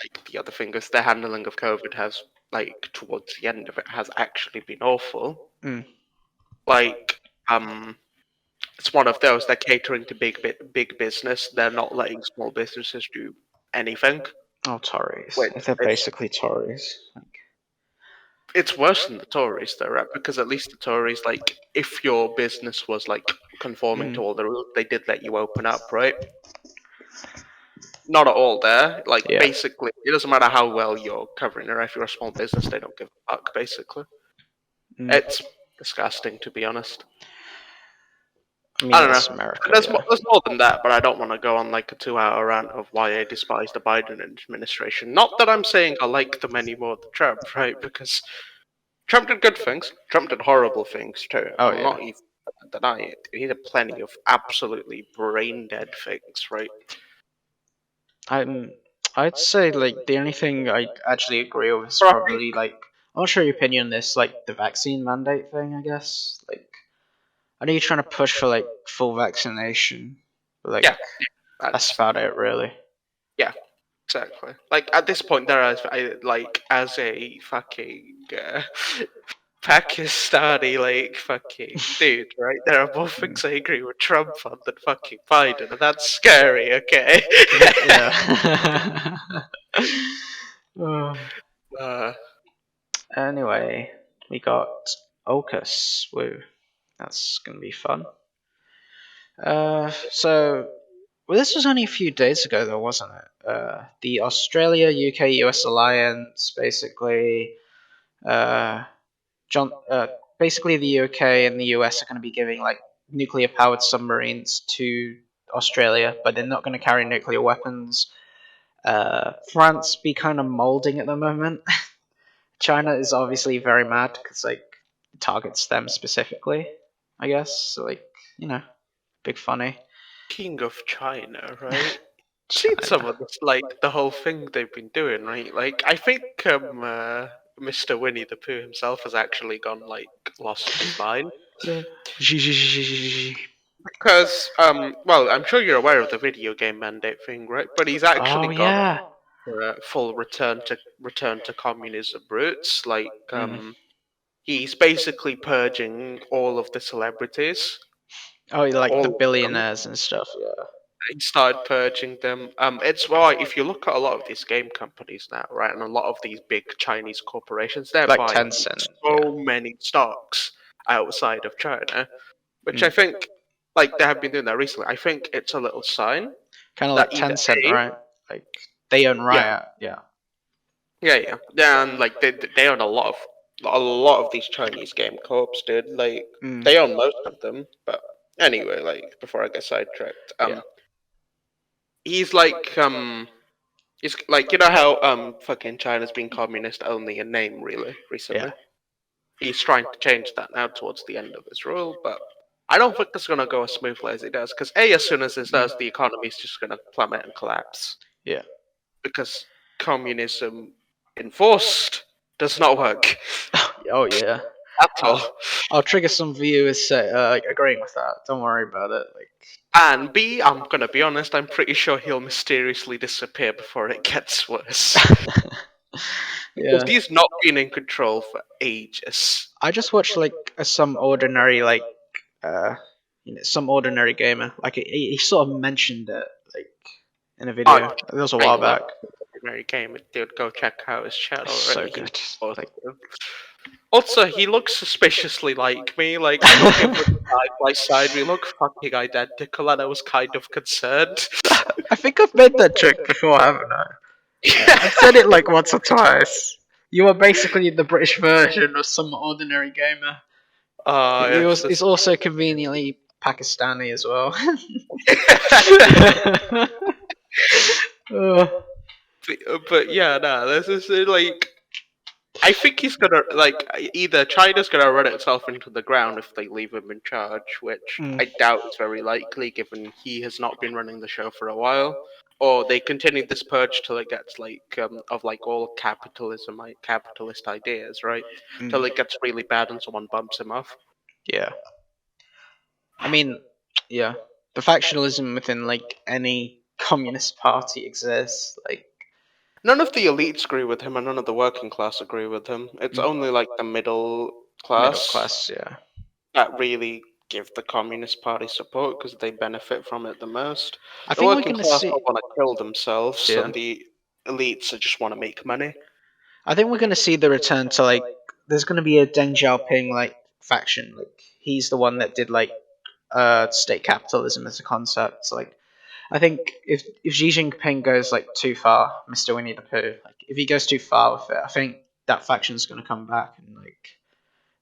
B: like the other thing is the handling of COVID has, like, towards the end of it, has actually been awful.
A: mm.
B: Like, it's one of those. They're catering to big business. They're not letting small businesses do anything.
A: Oh, Tories.
B: Which
A: They're
B: is
A: basically Tories. Like,
B: it's worse than the Tories, though, right? Because at least the Tories, like, if your business was like conforming
A: mm.
B: to all the rules, they did let you open up, right? Not at all there. Like,
A: Yeah.
B: basically, it doesn't matter how well you're covering it. If you're a small business, they don't give a fuck. Basically,
A: Mm.
B: it's disgusting, to be honest.
A: I
B: I
A: mean,
B: don't know.
A: it's America,
B: There's
A: yeah.
B: there's more than that, but I don't want to go on like a 2 hour rant of why I despise the Biden administration. Not that I'm saying I like them any more than Trump, right? Because Trump did good things. Trump did horrible things too.
A: Oh,
B: I'm
A: yeah.
B: not even denying it. He did plenty of absolutely brain dead things, right?
A: I'm. I'd say like the only thing I actually agree with is
B: But I think,
A: probably like I'm not sure your opinion on this, like the vaccine mandate thing. I guess like I know you're trying to push for like full vaccination, but like
B: yeah,
A: that's
B: that's
A: about it, really.
B: yeah, exactly. Like at this point, there is like as a fucking Pakistani like fucking dude, right? There are more
A: Mm.
B: things I agree with Trump on than fucking Biden, and that's scary. Okay.
A: Yeah. Uh,
B: uh,
A: anyway, we got Ocus. Woo, that's gonna be fun. So well, this was only a few days ago, though, wasn't it? The Australia, UK, US alliance, basically, uh, John, basically the UK and the US are going to be giving like nuclear-powered submarines to Australia, but they're not going to carry nuclear weapons. France be kind of molding at the moment. China is obviously very mad because like it targets them specifically. I guess so, like big funny.
B: King of China, right? Seen some
A: China.
B: of this, like the whole thing they've been doing, right? Like I think Mr. Winnie the Pooh himself has actually gone like lost his mind.
A: Yeah.
B: Because well, I'm sure you're aware of the video game mandate thing, right? But he's
A: Oh
B: actually gone
A: yeah.
B: for a full return to communism roots. Like
A: Mm.
B: he's basically purging all of the celebrities,
A: Oh, like
B: all
A: the
B: of them.
A: billionaires and stuff. Yeah.
B: He started purging them. It's why if you look at a lot of these game companies now, right, and a lot of these big Chinese corporations, they're
A: Like
B: buying
A: Tencent. Yeah.
B: so many stocks outside of China, which
A: Mm.
B: I think, like they have been doing that recently. I think it's a little sign
A: Kind of
B: that
A: like
B: either
A: Tencent,
B: A,
A: right? Like they own
B: yeah,
A: Riot. Yeah.
B: yeah, and like they own a lot of these Chinese game corps, dude. Like
A: Mm.
B: they own most of them, but anyway, like before I get sidetracked,
A: Yeah.
B: he's like it's like you know how fucking China's been communist only in name really
A: Yeah.
B: recently. He's trying to change that now towards the end of his rule, but I don't think it's gonna go as smoothly as it does. Because a, as soon as it
A: Mm.
B: does, the economy's just gonna plummet and collapse
A: Yeah.
B: because communism enforced does not work
A: Oh yeah.
B: at all.
A: I'll trigger some viewers say, agreeing with that. Don't worry about it. Like.
B: And B, I'm gonna be honest, I'm pretty sure he'll mysteriously disappear before it gets worse. Because
A: Yeah.
B: he's not been in control for ages.
A: I just watched like some ordinary like uh some ordinary gamer. Like he sort of mentioned it like in a
B: I
A: video. It was a
B: I
A: while
B: love
A: back.
B: Mary Game. Dude, go check out his
A: It's
B: channel.
A: so
B: Right? He's
A: good. Like
B: awesome. Also, he looks suspiciously like me. Like, I look at him side by side. We look fucking identical, and I was kind of concerned.
A: I think I've made that joke before, haven't I? I've said it like once or twice. You are basically the British version of some ordinary gamer.
B: Yes,
A: He's also conveniently Pakistani as well. Oh,
B: but yeah, nah, this is like. I think he's gonna like either China's gonna run itself into the ground if they leave him in charge, which
A: mm,
B: I doubt is very likely given he has not been running the show for a while. Or they continue this purge till it gets like of like all capitalism, like capitalist ideas, right? Till
A: mm,
B: it gets really bad and someone bumps him off.
A: yeah. I mean, yeah. The factionalism within like any communist party exists. Like
B: None of the elites agree with him, and none of the working class agree with him. It's
A: mm,
B: only like the middle
A: middle
B: class
A: class, yeah.
B: that really give the Communist Party support because they benefit from it the most.
A: I
B: The
A: think we're
B: working
A: gonna
B: class
A: see.
B: all want to kill themselves,
A: Yeah.
B: and the elites just want to make money.
A: I think we're gonna see the return to like. There's gonna be a Deng Xiaoping like faction. Like he's the one that did like state capitalism as a concept. So, like I think if Xi Jinping goes like too far, Mr. Winnie the Pooh, like if he goes too far with it, I think that faction's gonna come back and like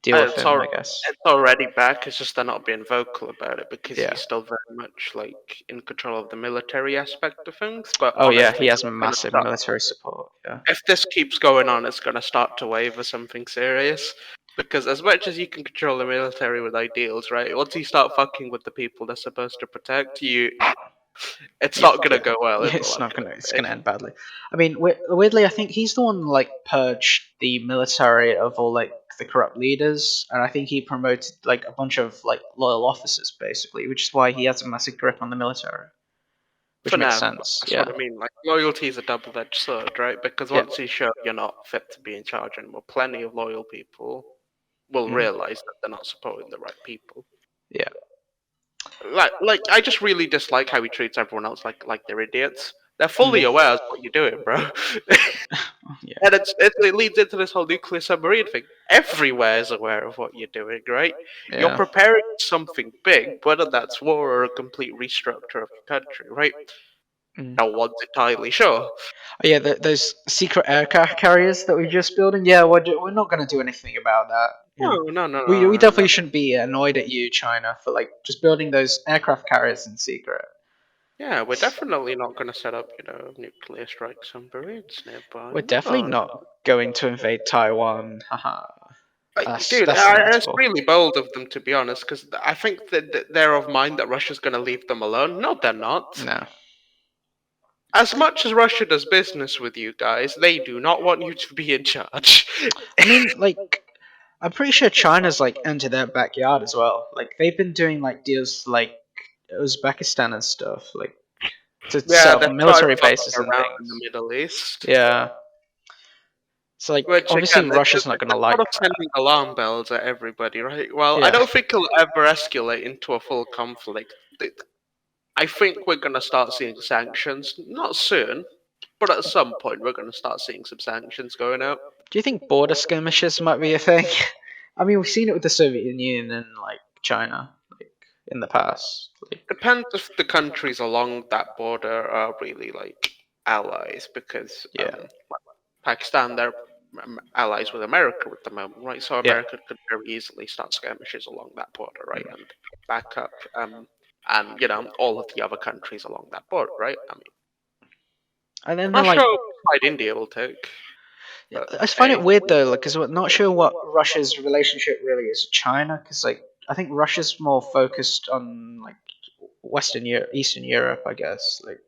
A: deal with
B: It's
A: him.
B: al-
A: I guess.
B: it's already back. It's just they're not being vocal about it because
A: Yeah.
B: he's still very much like in control of the military aspect of things. But
A: Oh yeah, he
B: honestly,
A: has
B: it's gonna
A: massive
B: start.
A: military support. Yeah.
B: If this keeps going on, it's gonna start to waver something serious. Because as much as you can control the military with ideals, right? Once you start fucking with the people they're supposed to protect, it's
A: Yeah,
B: not gonna
A: yeah,
B: go well in
A: yeah.
B: the
A: It's
B: long
A: not gonna.
B: term.
A: It's gonna end badly. I mean, weirdly, I think he's the one like purged the military of all like the corrupt leaders, and I think he promoted like a bunch of like loyal officers, basically, which is why he has a massive grip on the military, which
B: For
A: makes
B: now,
A: sense.
B: that's what
A: Yeah,
B: I mean. Like loyalty is a double-edged sword, right? Because
A: yeah,
B: once you show you're not fit to be in charge anymore, plenty of loyal people will
A: mm,
B: realize that they're not supporting the right people.
A: yeah,
B: Like I just really dislike how he treats everyone else like they're idiots. They're
A: mm,
B: fully aware of what you're doing, bro.
A: yeah,
B: And it leads into this whole nuclear submarine thing. Everywhere is aware of what you're doing, right? You're
A: yeah.
B: preparing something big, whether that's war or a complete restructure of your country, right?
A: Mm.
B: No one's entirely sure.
A: Oh, yeah, those secret aircraft carriers that we're just building. Yeah, we're not going to do anything about that. You
B: No,
A: know,
B: no, no,
A: we
B: no, no.
A: definitely shouldn't be annoyed at you, China, for like just building those aircraft carriers in secret.
B: Yeah, we're definitely not going to set up, nuclear strike submarines nearby.
A: We're definitely
B: No,
A: not going to invade Taiwan. Haha.
B: dude,
A: That's
B: it's
A: inevitable.
B: really bold of them to be honest, because I think that they're of mind that Russia's going to leave them alone. No, they're not.
A: No.
B: As much as Russia does business with you guys, they do not want you to be in charge.
A: I mean, like, I'm pretty sure China's like entered their backyard as well. Like, they've been doing like deals like Uzbekistan and stuff, like to
B: Yeah,
A: set up
B: they're trying
A: military
B: fucking
A: bases and
B: around in the
A: things.
B: Middle East.
A: Yeah. So like,
B: Which
A: obviously
B: again,
A: Russia's not gonna
B: it's
A: like
B: sort of
A: that.
B: sending alarm bells at everybody, right? Well, I
A: Yeah.
B: don't think it'll ever escalate into a full conflict. I think we're going to start seeing sanctions, not soon, but at some point we're going to start seeing some sanctions going out.
A: Do you think border skirmishes might be a thing? I mean, we've seen it with the Soviet Union and like China, like in the past. Like,
B: Depends if the countries along that border are really like allies, because
A: yeah,
B: Pakistan, they're allies with America at the moment, right? So
A: yeah,
B: America could very easily start skirmishes along that border, right, and back up, and all of the other countries along that border, right? I mean,
A: and then they're
B: not
A: like,
B: sure what side India will take,
A: yeah,
B: but
A: I just find it
B: hey,
A: weird though, because we're not sure what Russia's relationship really is with China, because like I think Russia's more focused on like Western Europe, Eastern Europe, I guess. Like,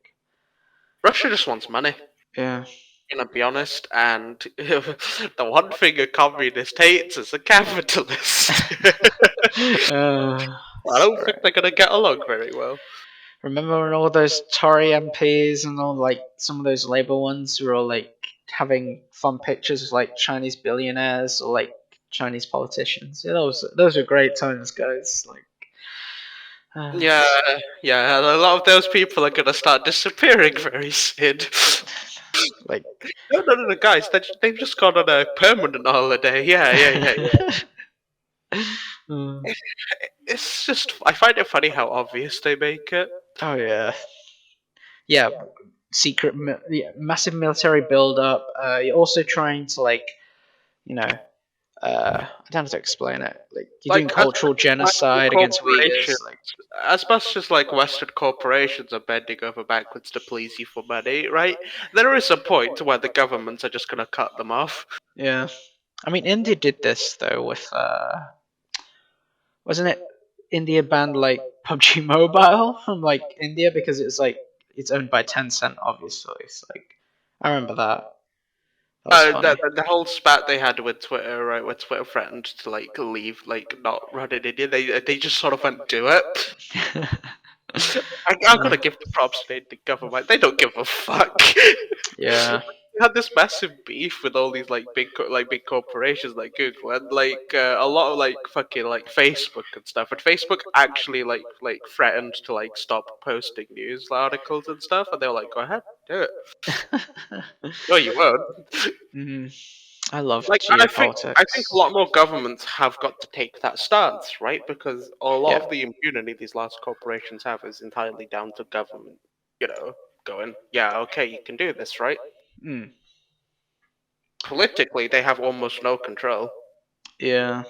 B: Russia just wants money.
A: yeah,
B: Gonna be honest, and the one thing a communist hates is a capitalist. I
A: it's
B: don't think
A: great.
B: they're gonna get along very well.
A: Remember when all those Tory MPs and all like some of those Labour ones who were all like having fun pictures of like Chinese billionaires or like Chinese politicians? Yeah, those are great times, guys. Like, Uh,
B: Yeah, yeah, a lot of those people are gonna start disappearing very soon.
A: like,
B: No, no, no, no, guys, they've just gone on a permanent holiday. Yeah, yeah, yeah, yeah.
A: mm,
B: It's just, I find it funny how obvious they make it.
A: oh yeah, yeah. Yeah, massive military build up. You're also trying to you know, I don't know how to explain it. Like you're doing
B: Like,
A: cultural genocide against
B: corporations,
A: Uyghurs. Like,
B: as much as like Western corporations are bending over backwards to please you for money, right? There is a point where the governments are just gonna cut them off.
A: yeah. I mean, India did this though with wasn't it India banned like PUBG Mobile from like India because it's owned by Tencent, obviously. It's like I remember that. That was funny.
B: The whole spat they had with Twitter, right, where Twitter threatened to like leave, like not run in India, they just sort of went do it. I'm
A: Uh,
B: gonna give the props to the government. They don't give a fuck.
A: yeah.
B: We had this massive beef with all these like big corporations like Google and a lot of like fucking like Facebook and stuff. And Facebook actually like threatened to like stop posting news articles and stuff. And they were like, "Go ahead, do it." No, you won't.
A: mm, I love
B: Like, and I think a
A: geopolitics.
B: lot more governments have got to take that stance, right? Because a lot
A: Yeah.
B: of the impunity these large corporations have is entirely down to government, you know, going, yeah, okay, you can do this, right?
A: Mm,
B: Politically, they have almost no control.
A: yeah.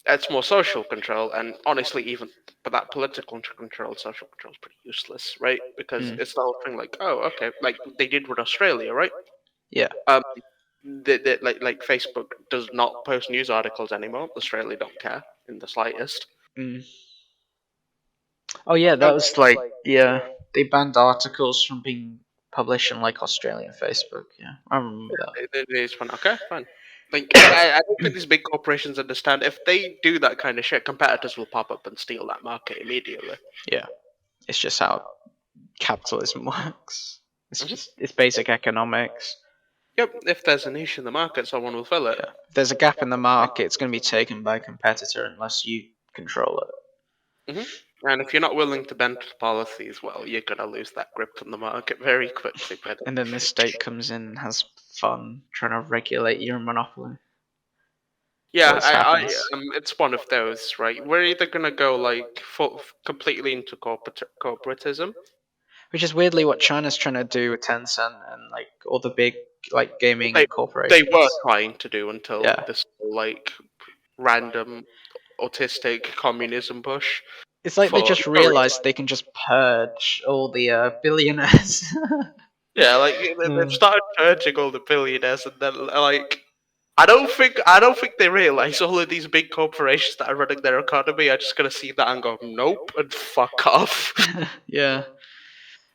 B: It's more social control, and honestly, even but that political control, social control is pretty useless, right? Because
A: Mm,
B: it's the whole thing, like, oh, okay, like they did with Australia, right?
A: yeah.
B: Um, like Facebook does not post news articles anymore. Australia don't care in the slightest.
A: Mm. Oh yeah,
B: Oh,
A: that was like yeah. They banned articles from being published on like Australian Facebook. Yeah, I remember
B: they just went, okay, fine. Like, I don't think these big corporations understand if they do that kind of shit, competitors will pop up and steal that market immediately.
A: yeah, it's just how capitalism works.
B: Hmm.
A: It's basic economics.
B: Yep, if there's a niche in the market, someone will fill it.
A: Yeah, if there's a gap in the market, it's going to be taken by a competitor unless you control it.
B: Hmm. And if you're not willing to bend to policies, well, you're gonna lose that grip on the market very quickly, buddy.
A: And then the state comes in and has fun trying to regulate your monopoly.
B: Yeah,
A: Always happens.
B: it's one of those, right? We're either gonna go like completely into corporatism.
A: Which is weirdly what China's trying to do with Tencent and like all the big like gaming
B: They they
A: corporations.
B: were trying to do until
A: Yeah,
B: this like random autistic communism push
A: it's like they
B: for
A: just
B: no reason.
A: realized they can just purge all the billionaires.
B: Yeah, like they've
A: Mm.
B: started purging all the billionaires, and then like I don't think they realize all of these big corporations that are running their economy are just gonna see that and go nope and fuck off.
A: Yeah.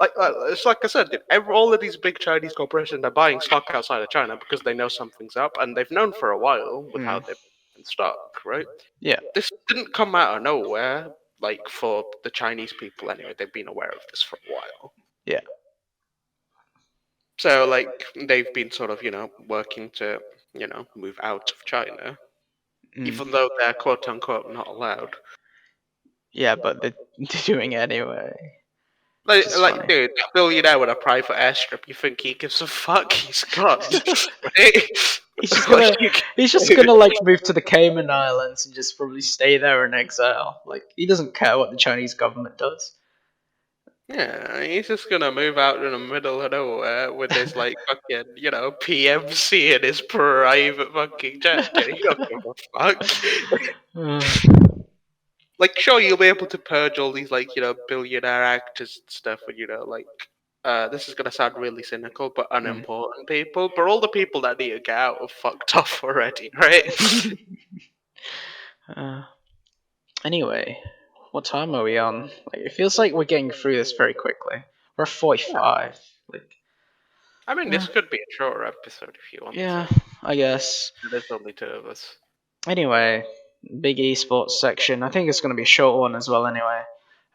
B: It's like I said, dude, all of these big Chinese corporations are buying stock outside of China because they know something's up, and they've known for a while with how
A: Mm.
B: they've been stock, right?
A: Yeah.
B: This didn't come out of nowhere, like for the Chinese people anyway. They've been aware of this for a while.
A: Yeah.
B: So, like, they've been sort of, working to, move out of China,
A: Mm.
B: even though they're quote unquote not allowed.
A: Yeah, but they're doing it anyway. Which
B: Like,
A: is funny.
B: dude, a billionaire with a private airstrip, you think he gives a fuck? He's gone, right?
A: He's just
B: Like,
A: gonna he's just gonna like move to the Cayman Islands and just probably stay there in exile. Like he doesn't care what the Chinese government does.
B: yeah, he's just gonna move out in the middle of nowhere with his like fucking, PMC and his private fucking jet. Dude, he don't give a fuck. Like, sure, you'll be able to purge all these like billionaire actors and stuff, and this is gonna sound really cynical, but
A: Mm.
B: unimportant people. But all the people that need to get out are fucked off already, right?
A: uh, anyway, what time are we on? Like, it feels like we're getting through this very quickly. We're at 45. Like,
B: I mean,
A: uh,
B: this could be a shorter episode if you want
A: yeah,
B: to.
A: I guess.
B: There's only two of us.
A: Anyway, big esports section. I think it's going to be a short one as well. Anyway,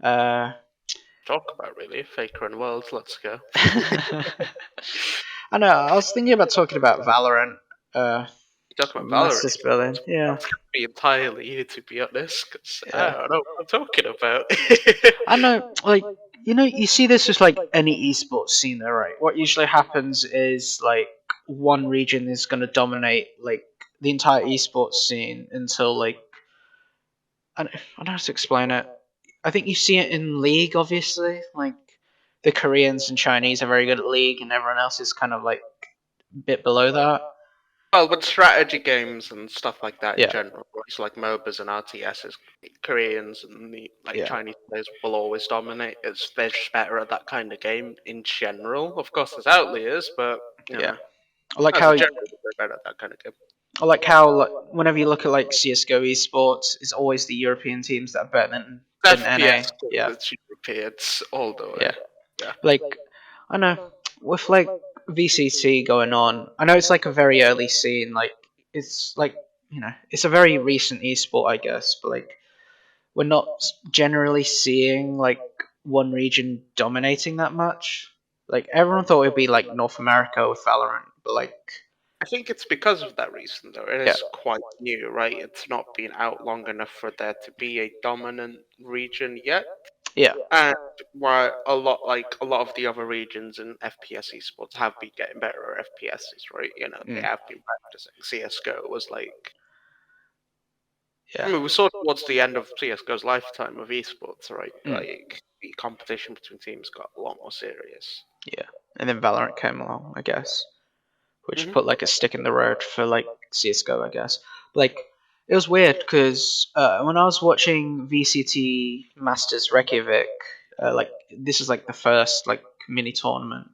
A: uh,
B: Talk about really Faker and Worlds. Let's go.
A: I know. I was thinking about talking about Valorant. Uh,
B: Talking about Valorant,
A: Masters Berlin. Yeah,
B: that's gonna be entirely you, to be honest, because I
A: yeah.
B: don't know what I'm talking about.
A: I know, like you see this with like any esports scene, though, right? What usually happens is like one region is going to dominate like the entire esports scene until like I don't know how to explain it. I think you see it in League, obviously. Like the Koreans and Chinese are very good at League, and everyone else is kind of like a bit below that.
B: Well, with strategy games and stuff like that in
A: Yeah,
B: general, it's like MOBAs and RTSs, Koreans and the like
A: yeah,
B: Chinese players will always dominate. They're just better at that kind of game in general. Of course, there's outliers, but you
A: yeah.
B: know,
A: I like
B: as a
A: how
B: general, they're better at that kind of game.
A: I like how like, whenever you look at like CS:GO esports, it's always the European teams that are better than NA.
B: FPS,
A: Yeah,
B: it's Europeans all the
A: yeah.
B: way. Yeah.
A: Like I know with like VCT going on, I know it's like a very early scene. Like it's like it's a very recent esport, I guess. But like we're not generally seeing like one region dominating that much. Like everyone thought it would be like North America with Valorant, but like
B: I think it's because of that reason, though. It
A: yeah,
B: is quite new, right? It's not been out long enough for there to be a dominant region yet.
A: yeah,
B: And why a lot of the other regions in FPS esports have been getting better at FPSs, right? You know, they
A: mm,
B: have been practicing. CS:GO was like, I
A: yeah,
B: mean, we saw towards the end of CS:GO's lifetime of esports, right?
A: mm,
B: Like the competition between teams got a lot more serious.
A: yeah. And then Valorant came along, I guess, which
B: Hmm.
A: put like a stick in the road for like CS:GO, I guess. Like it was weird because when I was watching VCT Masters Reykjavik, like this is like the first like mini tournament,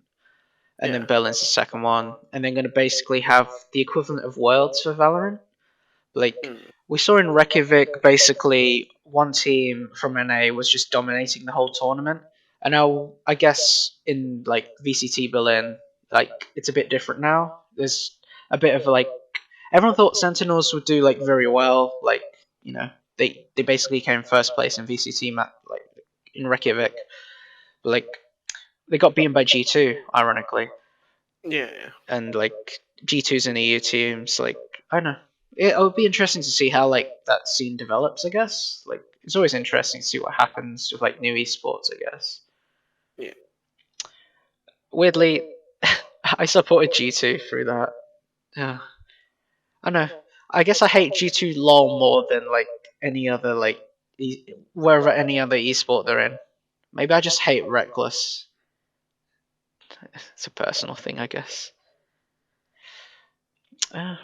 A: and then
B: Yeah.
A: Berlin's the second one, and they're going to basically have the equivalent of Worlds for Valorant. Like
B: Mm.
A: we saw in Reykjavik, basically one team from NA was just dominating the whole tournament, and now I guess in like VCT Berlin, like it's a bit different now. There's a bit of like everyone thought Sentinels would do like very well, like they basically came first place in VCT like in Reykjavik, but like they got beaten by G2 ironically,
B: Yeah. Yeah.
A: and like G2's and EU teams, like I don't know. It'll be interesting to see how like that scene develops. I guess like it's always interesting to see what happens with like new esports. I guess
B: Yeah.
A: weirdly, I supported G2 through that. Yeah, I know. I guess I hate G2 LOL more than like any other like wherever any other esport they're in. Maybe I just hate Reckless. It's a personal thing, I guess. Uh,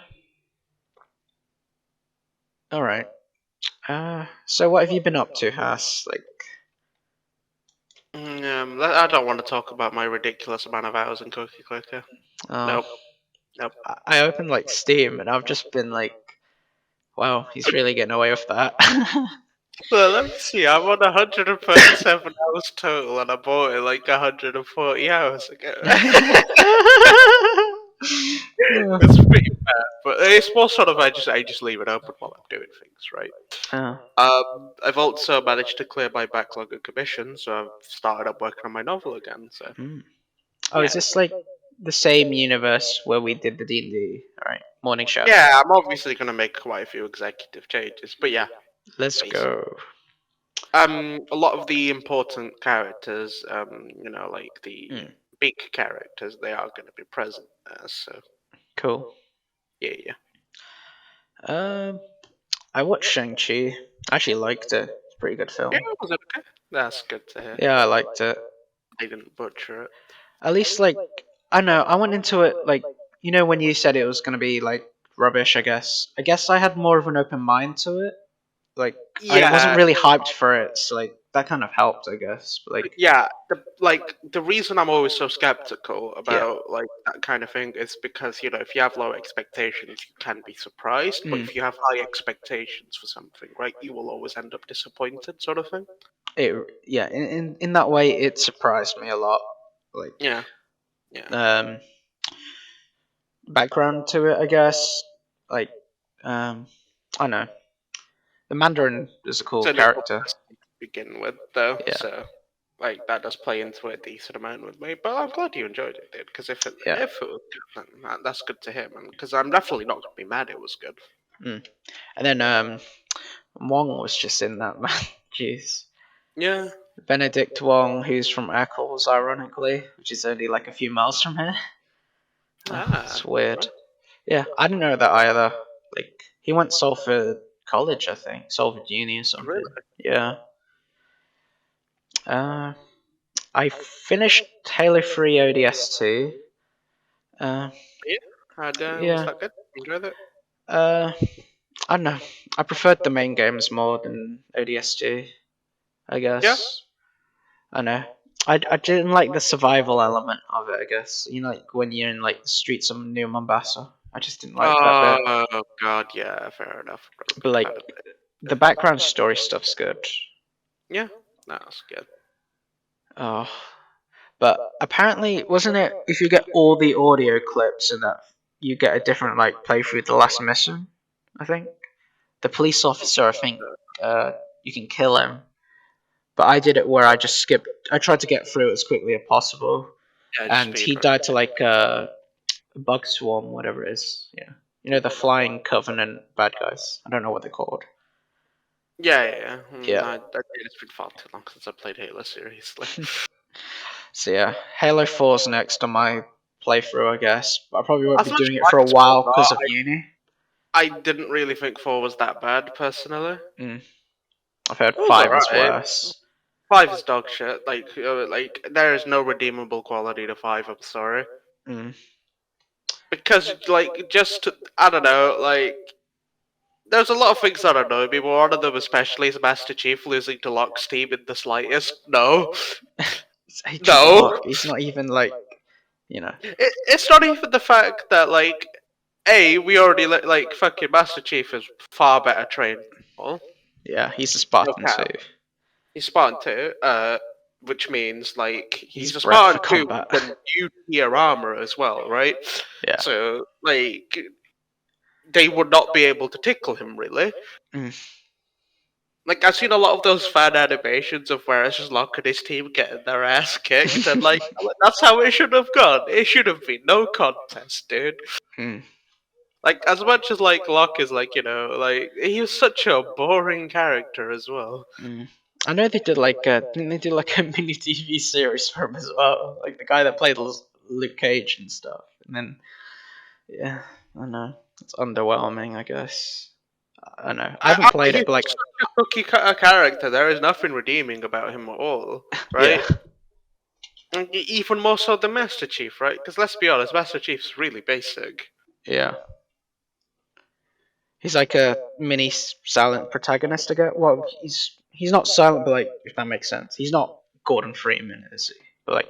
A: all right. So what have you been up to, Haas? Like,
B: I don't want to talk about my ridiculous amount of hours in Cookie Clicker.
A: oh,
B: Nope. Nope.
A: I opened like Steam and I've just been like, wow, he's really getting away with that.
B: Well, let me see. I'm on 137 hours total, and I bought it like 140 hours ago. It's pretty bad, but it's more sort of I just leave it open while I'm doing things, right?
A: oh.
B: I've also managed to clear my backlog of commissions, so I've started up working on my novel again. So
A: Hmm. Oh, is
B: yeah,
A: this like the same universe where we did the D&D? All right, Morning Shadow.
B: yeah, I'm obviously going to make quite a few executive changes, but yeah,
A: Let's
B: basically.
A: go.
B: A lot of the important characters, like the
A: Hmm.
B: big characters, they are going to be present there. So
A: Cool.
B: yeah, yeah,
A: Um, I watched Shang-Chi. I actually liked it. It's a pretty good
B: yeah.
A: film.
B: Was it okay? That's good to hear.
A: Yeah, I liked it.
B: They didn't butcher it.
A: At least like I know I went into it like when you said it was gonna be like rubbish. I guess I had more of an open mind to it. Like I wasn't
B: Yeah,
A: really hyped for it, so like that kind of helped, I guess. But like
B: yeah. The reason I'm always so skeptical
A: yeah,
B: about like that kind of thing is because if you have low expectations, you can be surprised. But
A: mm,
B: if you have high expectations for something, right, you will always end up disappointed, sort of thing.
A: yeah. In that way, it surprised me a lot. Like
B: Yeah, yeah.
A: um, background to it, I guess. Like I don't know. The Mandarin is a cool
B: It's a little
A: character.
B: messy to begin with, though.
A: Yeah.
B: So like that does play into it a decent amount with me. But I'm glad you enjoyed it, dude. Because
A: Yeah.
B: if it was good, then that's good to hear, man. Because I'm definitely not gonna be mad it was good.
A: Mm. And then Wong was just in that man. Jeez.
B: Yeah.
A: Benedict Wong, who's from Eccles, ironically, which is only like a few miles from here. It's
B: Ah.
A: weird. Yeah, I didn't know that either. Like, he went Salford College, I think, Salford Uni or
B: Really?
A: something. Yeah. Uh, I finished Halo 3 ODS 2. Uh,
B: Yeah. And was
A: yeah.
B: that good? Enjoyed it?
A: Uh, I don't know. I preferred the main games more than ODS2, I
B: Yeah.
A: guess. I know. I didn't like the survival element of it, I guess. You know, like when you're in like the streets of New Mombasa. I just didn't like that bit.
B: Oh God, yeah, fair enough. Got a
A: But
B: bit
A: like
B: kind of bit.
A: the background story stuff's good.
B: Yeah, that's good.
A: Oh, but apparently, wasn't it? If you get all the audio clips and that, you get a different like playthrough the last mission. I think the police officer. I think you can kill him. But I did it where I just skipped. I tried to get through as quickly as possible,
B: Yeah, just
A: and
B: speed
A: he
B: run.
A: died to like a bug swarm, whatever it is. Yeah, you know the flying covenant bad guys. I don't know what they're called.
B: Yeah, yeah, yeah.
A: Yeah.
B: It's been far too long since I played Halo seriously.
A: So yeah, Halo 4's next on my playthrough, I guess. But I probably won't
B: As
A: be
B: much
A: doing
B: as
A: it
B: I
A: for a
B: liked four,
A: while
B: though,
A: because of uni.
B: I didn't really think four was that bad personally.
A: Mm. I've heard
B: It was
A: 5 is
B: alright.
A: worse.
B: Five is dog shit. Like there is no redeemable quality to five. I'm sorry,
A: Mm.
B: because like just I don't know. Like there's a lot of things that annoy me. But one of them, especially, is Master Chief losing to Locke's team in the slightest. No,
A: It's Agent
B: no.
A: Locke. He's not even like, you know.
B: It's not even the fact that like, a we already like fucking Master Chief is far better trained. People.
A: Yeah, he's a
B: No
A: Spartan too.
B: cap. He's Spartan too. Which means like
A: He's
B: he's a
A: bred for
B: Spartan too
A: combat.
B: with tier armor as well, right?
A: Yeah.
B: So like they would not be able to tickle him really.
A: Mm.
B: Like I've seen a lot of those fan animations of where it's just Locke and his team getting their ass kicked, and like that's how it should have gone. It should have been no contest, dude.
A: Mm.
B: Like as much as like Locke is like like he was such a boring character as well.
A: Mm. I know they did like didn't they do like a mini TV series for him as well? Like the guy that played Luke Cage and stuff. And then yeah, I know it's underwhelming. I guess I don't know. I haven't played
B: He's
A: it, but like
B: such a cookie cutter character. There is nothing redeeming about him at all,
A: yeah,
B: right? And even more so than Master Chief, right? Because let's be honest, Master Chief's really basic.
A: yeah. He's like a mini silent protagonist. I guess. Well, he's not silent, but like if that makes sense, he's not Gordon Freeman, is he? But like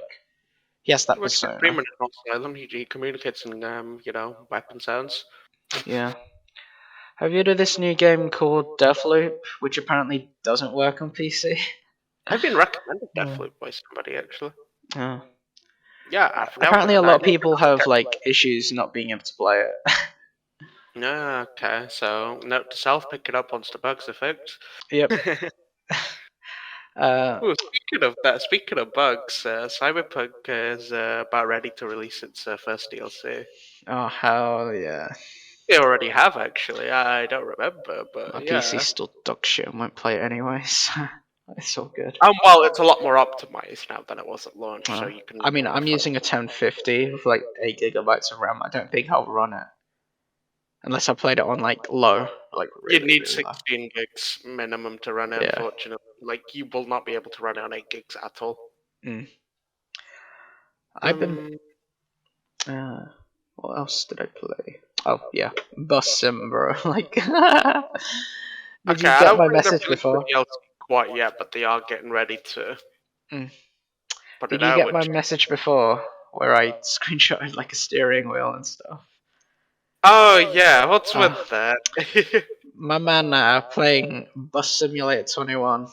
A: he has that
B: Which
A: persona.
B: Freeman is not silent. He communicates in weapon sounds.
A: Yeah. Have you heard of this new game called Deathloop, which apparently doesn't work on PC?
B: I've been recommended
A: Yeah.
B: Deathloop by somebody actually.
A: Oh.
B: Yeah, I forgot
A: Apparently, a
B: about
A: lot
B: that.
A: of people have like issues not being able to play it.
B: Yeah, okay. So note to self: pick it up once the bugs are fixed.
A: Yep. Uh,
B: Ooh, speaking of bugs, Cyberpunk is about ready to release its first DLC.
A: oh hell yeah!
B: They already have actually. I don't remember,
A: My
B: but
A: PC's
B: yeah.
A: still dog shit. I won't play it anyways. It's all good.
B: Well, it's a lot more optimized now than it was at launch, so you can
A: I mean,
B: run
A: I'm using a 1050 with like 8 GB of RAM. I don't think I'll run it unless I played it on like low, like
B: You
A: really,
B: need
A: really low.
B: 16 gigs minimum to run it.
A: Yeah.
B: Unfortunately, like you will not be able to run it on 8 gigs at all.
A: Mm. I've been.
B: Um.
A: Uh, what else did I play? Oh yeah, Bus Sim, bro. Like, did
B: Okay,
A: you
B: I
A: get
B: don't
A: my
B: think they've
A: message
B: released the
A: before?
B: DLC quite yet, but they are getting ready to
A: Mm.
B: put
A: Did
B: it
A: you
B: out.
A: get my
B: Which
A: message before where I screenshotted like a steering wheel and stuff?
B: oh yeah, what's with
A: Uh,
B: that?
A: my man playing Bus Simulator 21.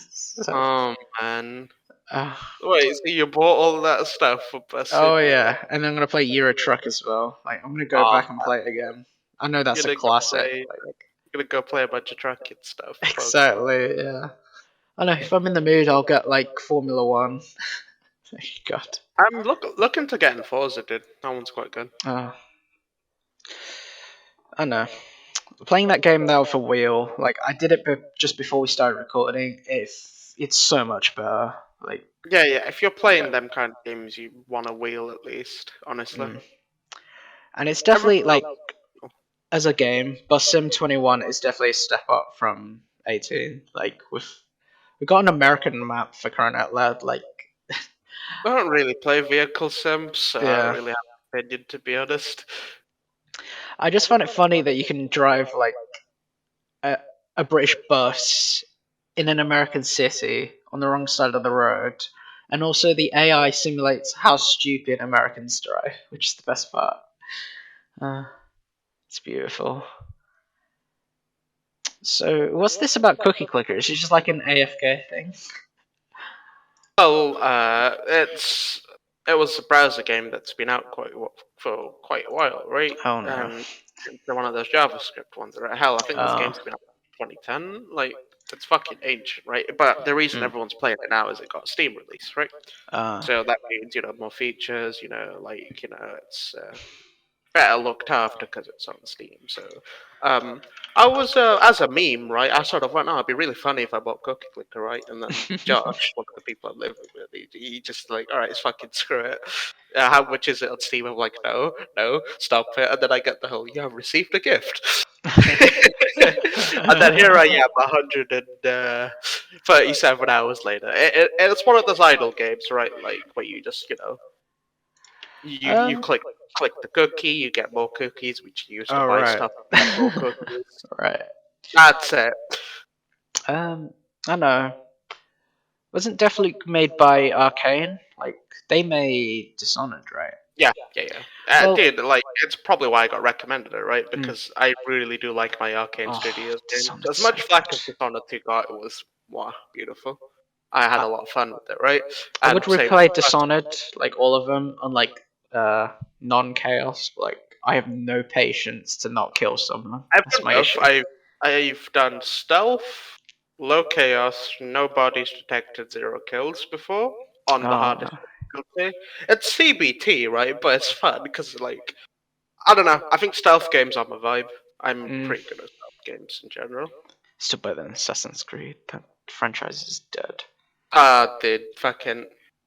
A: So,
B: Oh man.
A: uh,
B: Wait, so you bought all that stuff for Bus
A: oh
B: Simulator?
A: yeah, and I'm gonna play Euro Truck as well. Like I'm gonna go
B: Oh,
A: back and play it again. I know that's
B: you're
A: a
B: gonna go
A: classic.
B: play.
A: Like
B: You're gonna go play a bunch of trucking stuff. Okay.
A: exactly, yeah. I know if I'm in the mood, I'll get like Formula One. God.
B: I'm looking to get in Forza, dude. That one's quite good.
A: Uh, I know. Playing that game now for wheel, like I did it just before we started recording. It's so much better. Like,
B: Yeah, yeah. If you're
A: yeah.
B: playing them kind of games, you want a wheel at least. Honestly,
A: Mm. And it's definitely
B: everything else.
A: like as a game, Bus Sim 21 is definitely a step up from 18. Like we got an American map for crying out loud. Like,
B: I don't really play vehicle sims, so I don't
A: yeah,
B: really have an opinion to be honest.
A: I just find it funny that you can drive like a, a British bus in an American city on the wrong side of the road, and also the AI simulates how stupid Americans drive, which is the best part. Uh, it's beautiful. So, what's this about cookie clickers? It's just like an AFK thing.
B: Well, it was a browser game that's been out for quite a while, right?
A: Oh no.
B: And they're one of those JavaScript ones, right? Hell, I think this
A: Uh,
B: game's been out in 2010. Like, it's fucking ancient, right? But the reason
A: mm,
B: everyone's playing it now is it got a Steam release, right?
A: uh,
B: So that means more features. It's better looked after because it's on Steam. So, I was as a meme, right? I sort of went, "Oh, it'd be really funny if I bought Cookie Clicker, right?" And then Josh, one of the people I'm living with, he just like, "All right, it's fucking screw it. How much is it on Steam?" I'm like, "No, no, stop it!" And then I get the whole, "You have received a gift." And then here I am, 137 hours later. It's one of those idle games, right? Like where you just you
A: um,
B: click the cookie, you get more cookies, which you use to
A: all
B: buy
A: right,
B: stuff, get more cookies.
A: right.
B: That's it.
A: Um, I know. Wasn't definitely made by Arcane? Like they made Dishonored, right?
B: Yeah, yeah, yeah.
A: Well,
B: Dude, like it's probably why I got recommended it, right?
A: mm,
B: Because I really do like my Arcane
A: oh,
B: Studios games.
A: Dishonored's
B: As
A: so
B: much flack as
A: good.
B: Dishonored 2 got, it was beautiful. I had
A: I,
B: a lot of fun with it, right?
A: I would
B: And same
A: replay
B: with
A: Dishonored, like all of them, on like non-chaos. Like I have no patience to not kill someone.
B: I've
A: That's
B: done
A: my
B: both.
A: issue.
B: I've done stealth, low chaos, no bodies detected, zero kills before on the
A: Oh
B: hardest difficulty. It's CBT, right? But it's fun because like I don't know. I think stealth games are my vibe. I'm
A: no.
B: pretty good at stealth games in general.
A: Still better than Assassin's Creed. That franchise is dead.
B: Dude, fucking.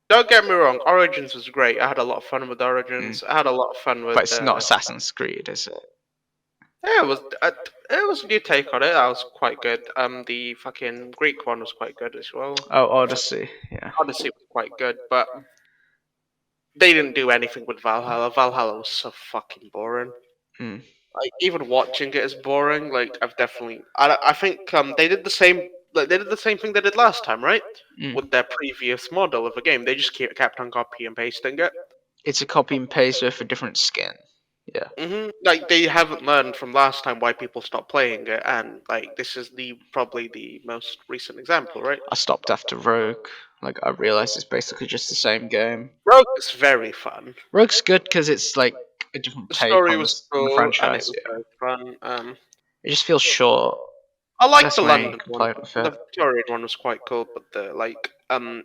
B: Don't get me wrong. Origins was great. I had a lot of fun with
A: Mm.
B: Origins. I had a lot of fun
A: But
B: with.
A: it's not Assassin's Creed, is it?
B: Yeah, it was a new take on it. That was quite good. The fucking Greek one was quite good as well.
A: Oh, Odyssey. Yeah.
B: Odyssey was quite good, but they didn't do anything with Valhalla. Valhalla was so fucking boring.
A: Mm.
B: Like even watching it is boring. Like I think they did the same. Like they did the same thing they did last time, right?
A: Mm.
B: With their previous model of a game, they just kept on copy and pasting it.
A: It's a copy and paste with a different skin. Yeah.
B: Like they haven't learned from last time why people stopped playing it, and like this is the probably the most recent example, right?
A: I stopped after Rogue. Like I realized it's basically just the same game.
B: Rogue is very fun.
A: Rogue's good because it's like a different
B: The
A: take
B: story
A: on
B: was
A: the
B: cool, and it
A: franchise.
B: was
A: Yeah.
B: very fun.
A: It just feels short.
B: I like
A: That's
B: the
A: my only
B: London one.
A: complaint with
B: The
A: it.
B: Victorian one was quite cool, but the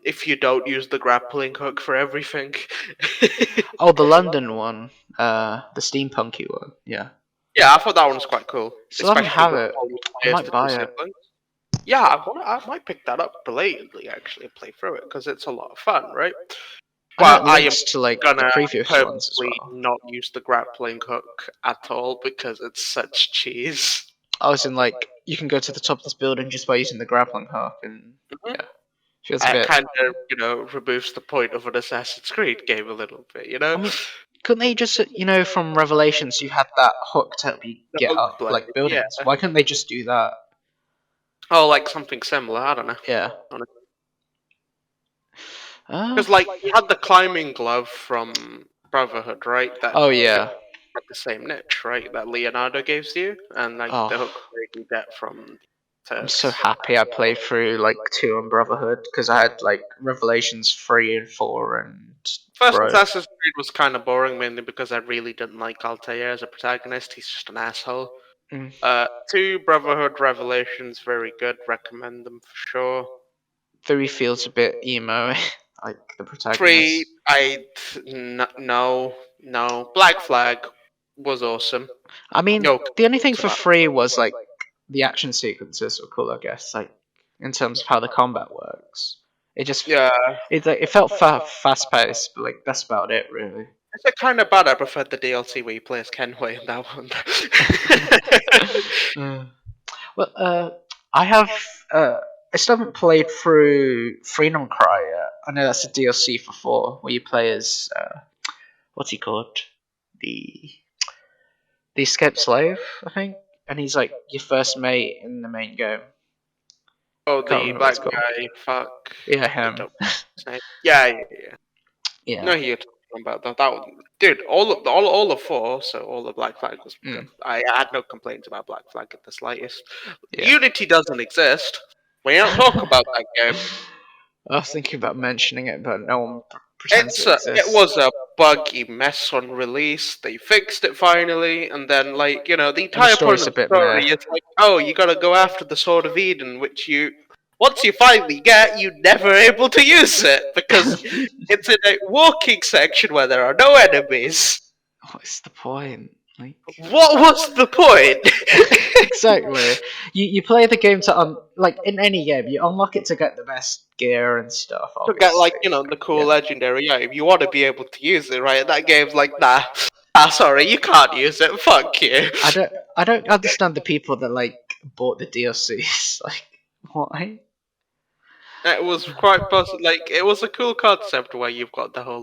B: if you don't use the grappling hook for everything,
A: Oh, the London one. The steampunky one. Yeah.
B: yeah, I thought that one was quite cool,
A: Still haven't
B: especially
A: have
B: with
A: it.
B: all you
A: I
B: play as
A: might
B: the two
A: buy it.
B: siblings. Yeah, I might pick that up belatedly actually and play through it because it's a lot of fun, right?
A: I know
B: But
A: it
B: I am
A: links to like the
B: gonna
A: previous ones as
B: purposely
A: well.
B: not use the grappling hook at all because it's such cheese.
A: I was in like you can go to the top of this building just by using the grappling hook, and
B: Mhm.
A: yeah, feels a
B: It
A: bit.
B: kind of removes the point of an Assassin's Creed game a little bit, you
A: I
B: know.
A: mean, couldn't they just from Revelations you had that hook to help you
B: The
A: get
B: hook
A: up
B: blade,
A: like
B: yeah.
A: buildings? Why couldn't they just do that?
B: Oh, like something similar. I don't know.
A: Yeah. Uh,
B: Because like you had the climbing glove from Brotherhood, right? That
A: oh
B: fit
A: yeah.
B: the same niche, right? That Leonardo gives you, and like
A: Oh,
B: the hook blade you get from
A: I'm so
B: Turks.
A: happy I played through like 2 on Brotherhood because I had like Revelations 3 and 4 and
B: First
A: Rogue.
B: Assassin's Creed was kind of boring, mainly because I really didn't like Altair as a protagonist. He's just an asshole.
A: Mm.
B: Two Brotherhood Revelations, very good. Recommend them for sure.
A: 3 feels a bit emo, like the
B: Three,
A: protagonist.
B: no. Black Flag was awesome.
A: I mean,
B: No
A: the only thing
B: complaints
A: for
B: about.
A: 3 was like the action sequences were cool, I guess. Like in terms of how the combat works, it just
B: Yeah,
A: it felt fast paced, but like that's about it, really.
B: is it kind of bad? I preferred the DLC where you play as Kenway in that one.
A: Uh, well, I have I still haven't played through Freedom Cry yet. I know that's a DLC for 4, where you play as what's he called? The the escaped slave, I think, and he's like your first mate in the main game.
B: Oh,
A: I can't
B: the
A: remember what
B: black
A: it's called.
B: guy. Fuck.
A: Yeah,
B: I
A: him.
B: don't know his name. Yeah.
A: Yeah.
B: No, you're talking about that one. Dude, all of four, so all the Black Flag was good.
A: Mm,
B: I had no complaints about Black Flag in the slightest.
A: yeah.
B: Unity doesn't exist. We don't talk about that game.
A: I was thinking about mentioning it, but no one pretends it
B: It
A: exists.
B: was a buggy mess on release. They fixed it finally, and then the
A: And the
B: entire point
A: story's
B: of
A: a
B: the
A: bit meh.
B: story is like, oh, you gotta go after the Sword of Eden, which you once you finally get, you're never able to use it because it's in a walking section where there are no enemies.
A: What's the point? Like,
B: What was the point?
A: exactly. You play the game to like in any game, you unlock it to get the best gear and stuff.
B: To get
A: Obviously,
B: the cool
A: yeah.
B: legendary item, you want to be able to use it, right? And that game's like, nah, sorry, you can't use it. Fuck you.
A: I don't understand the people that like bought the DLCs. Like, why?
B: It was quite possible. Like, it was a cool concept where you've got the whole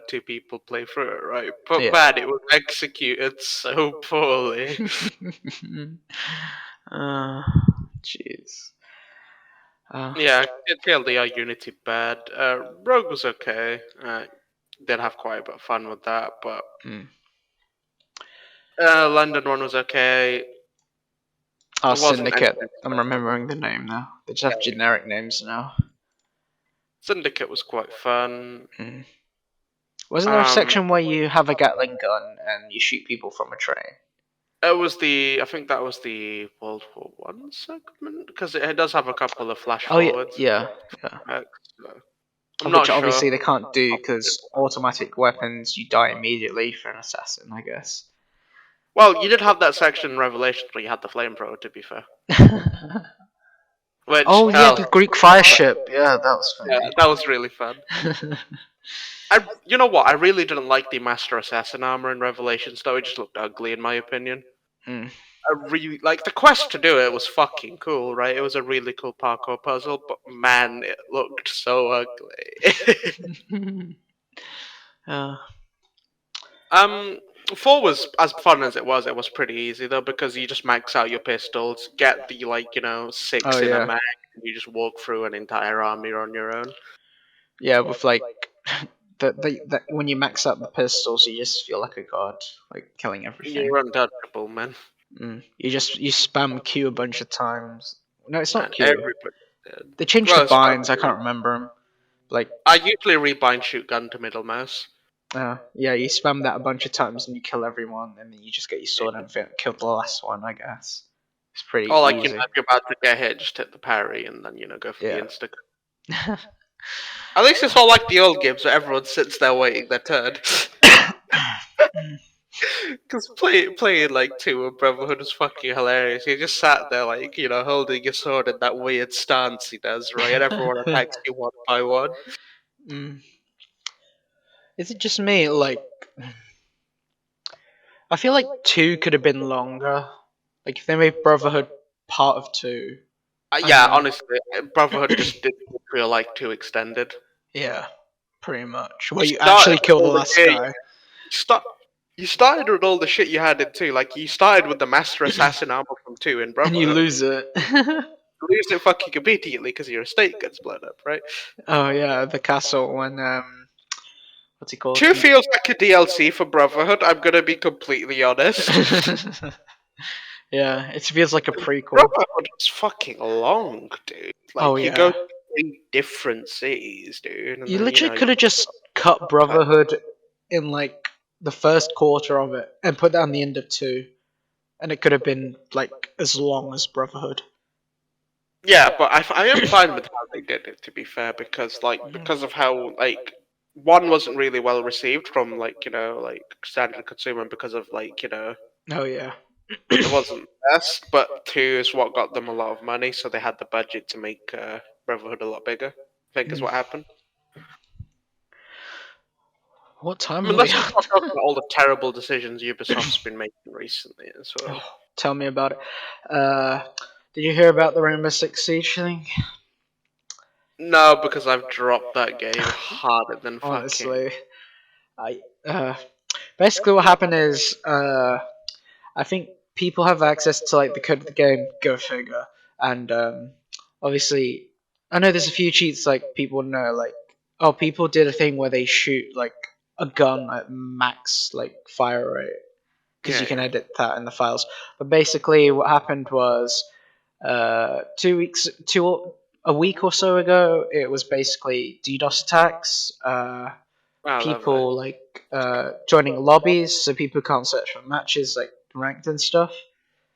B: two people play through it, right? But
A: Yeah.
B: man, it was executed so poorly.
A: uh, jeez. Uh,
B: Yeah, TLDR Unity bad. Rogue was okay. Did have quite a bit of fun with that, but
A: mm.
B: London one was okay.
A: Oh,
B: It wasn't
A: Syndicate.
B: anything
A: I'm
B: special.
A: remembering the name now. They just have generic names now.
B: Syndicate was quite fun.
A: Mm. Wasn't there a
B: Um,
A: section where you have a Gatling gun and you shoot people from a train?
B: I think that was the World War One segment because it does have a couple of flash
A: Oh yeah,
B: forwards.
A: yeah, yeah.
B: So I'm
A: Of
B: not
A: which
B: sure.
A: obviously they can't do because automatic weapons you die immediately for an assassin, I guess.
B: Well, you did have that section in Revelations where you had the flamethrower. To be fair, which
A: Oh yeah, the Greek fire ship. Yeah, that was
B: yeah,
A: funny.
B: that was really fun. You know what? I really didn't like the Master Assassin armor in Revelations, though. It just looked ugly, in my opinion.
A: Mm.
B: I really like the quest to do it was fucking cool, right? It was a really cool parkour puzzle, but man, it looked so ugly.
A: uh,
B: um, four was as fun as it was. It was pretty easy though because you just max out your pistols, get the
A: oh
B: six in a
A: yeah,
B: mag, and you just walk through an entire army on your own.
A: yeah. With like the when you max up the pistols, you just feel like a god, like killing everything.
B: You're untouchable, man,
A: Mm. You spam Q a bunch of times. No, it's not
B: and
A: Q.
B: everybody did.
A: They changed the
B: Well, it's
A: binds. I can't remember them. Like,
B: I usually rebind shoot gun to middle mouse.
A: yeah, you spam that a bunch of times and you kill everyone, and then you just get your sword and kill the last one. I guess it's pretty
B: Or
A: easy.
B: if you're about to get hit, just hit the parry and then go for the
A: Yeah.
B: insta. At least it's all like the old games where everyone sits there waiting their turn. Because playing like two of Brotherhood was fucking hilarious. He just sat there holding your sword in that weird stance he does, right? And everyone attacks you one by one.
A: Mm. Is it just me? Like, I feel like 2 could have been longer. Like, if they made Brotherhood part of 2, I don't
B: Yeah,
A: know.
B: honestly, Brotherhood just didn't feel like too extended.
A: Yeah, pretty much.
B: You
A: Where you
B: started
A: actually
B: with
A: kill the
B: all the
A: last
B: game.
A: guy.
B: Start. You started with all the shit you had in two. Like you started with the Master Assassin armor from two in
A: And you
B: Brotherhood.
A: lose it.
B: You lose it fucking immediately because your estate gets blown up, right?
A: Oh yeah, the castle when what's he called?
B: Two feels like a DLC for Brotherhood. I'm gonna be completely honest.
A: Yeah, it feels like a prequel.
B: Brotherhood is fucking long, dude.
A: Oh
B: Like you go
A: yeah,
B: to 3 different cities, dude, and
A: you
B: then
A: literally could have just cut Brotherhood in like the first quarter of it and put down the end of 2, and it could have been like as long as Brotherhood.
B: Yeah, but I am fine with how they did it. To be fair, because of how one wasn't really well received from like standard consumer because of
A: Oh yeah.
B: it wasn't the best, but two is what got them a lot of money, so they had the budget to make Brotherhood a lot bigger. I think is
A: Mm.
B: what happened.
A: What
B: I
A: time
B: mean,
A: are we
B: let's
A: on?
B: not talk about all the terrible decisions Ubisoft's been making recently as well.
A: Oh, tell me about it. Uh, did you hear about the Rainbow Six Siege thing?
B: No, because I've dropped that game harder than fucking.
A: Honestly, I basically what happened is I think people have access to like the code of the game. Go figure. And obviously, I know there's a few cheats like people know. Like, oh, people did a thing where they shoot like a gun at max like fire rate because
B: Yeah,
A: you can
B: yeah.
A: edit that in the files. But basically, what happened was 2 weeks, a week or so ago, it was basically DDoS attacks.
B: Oh, lovely.
A: People like joining lobbies, so people can't search for matches like ranked and stuff.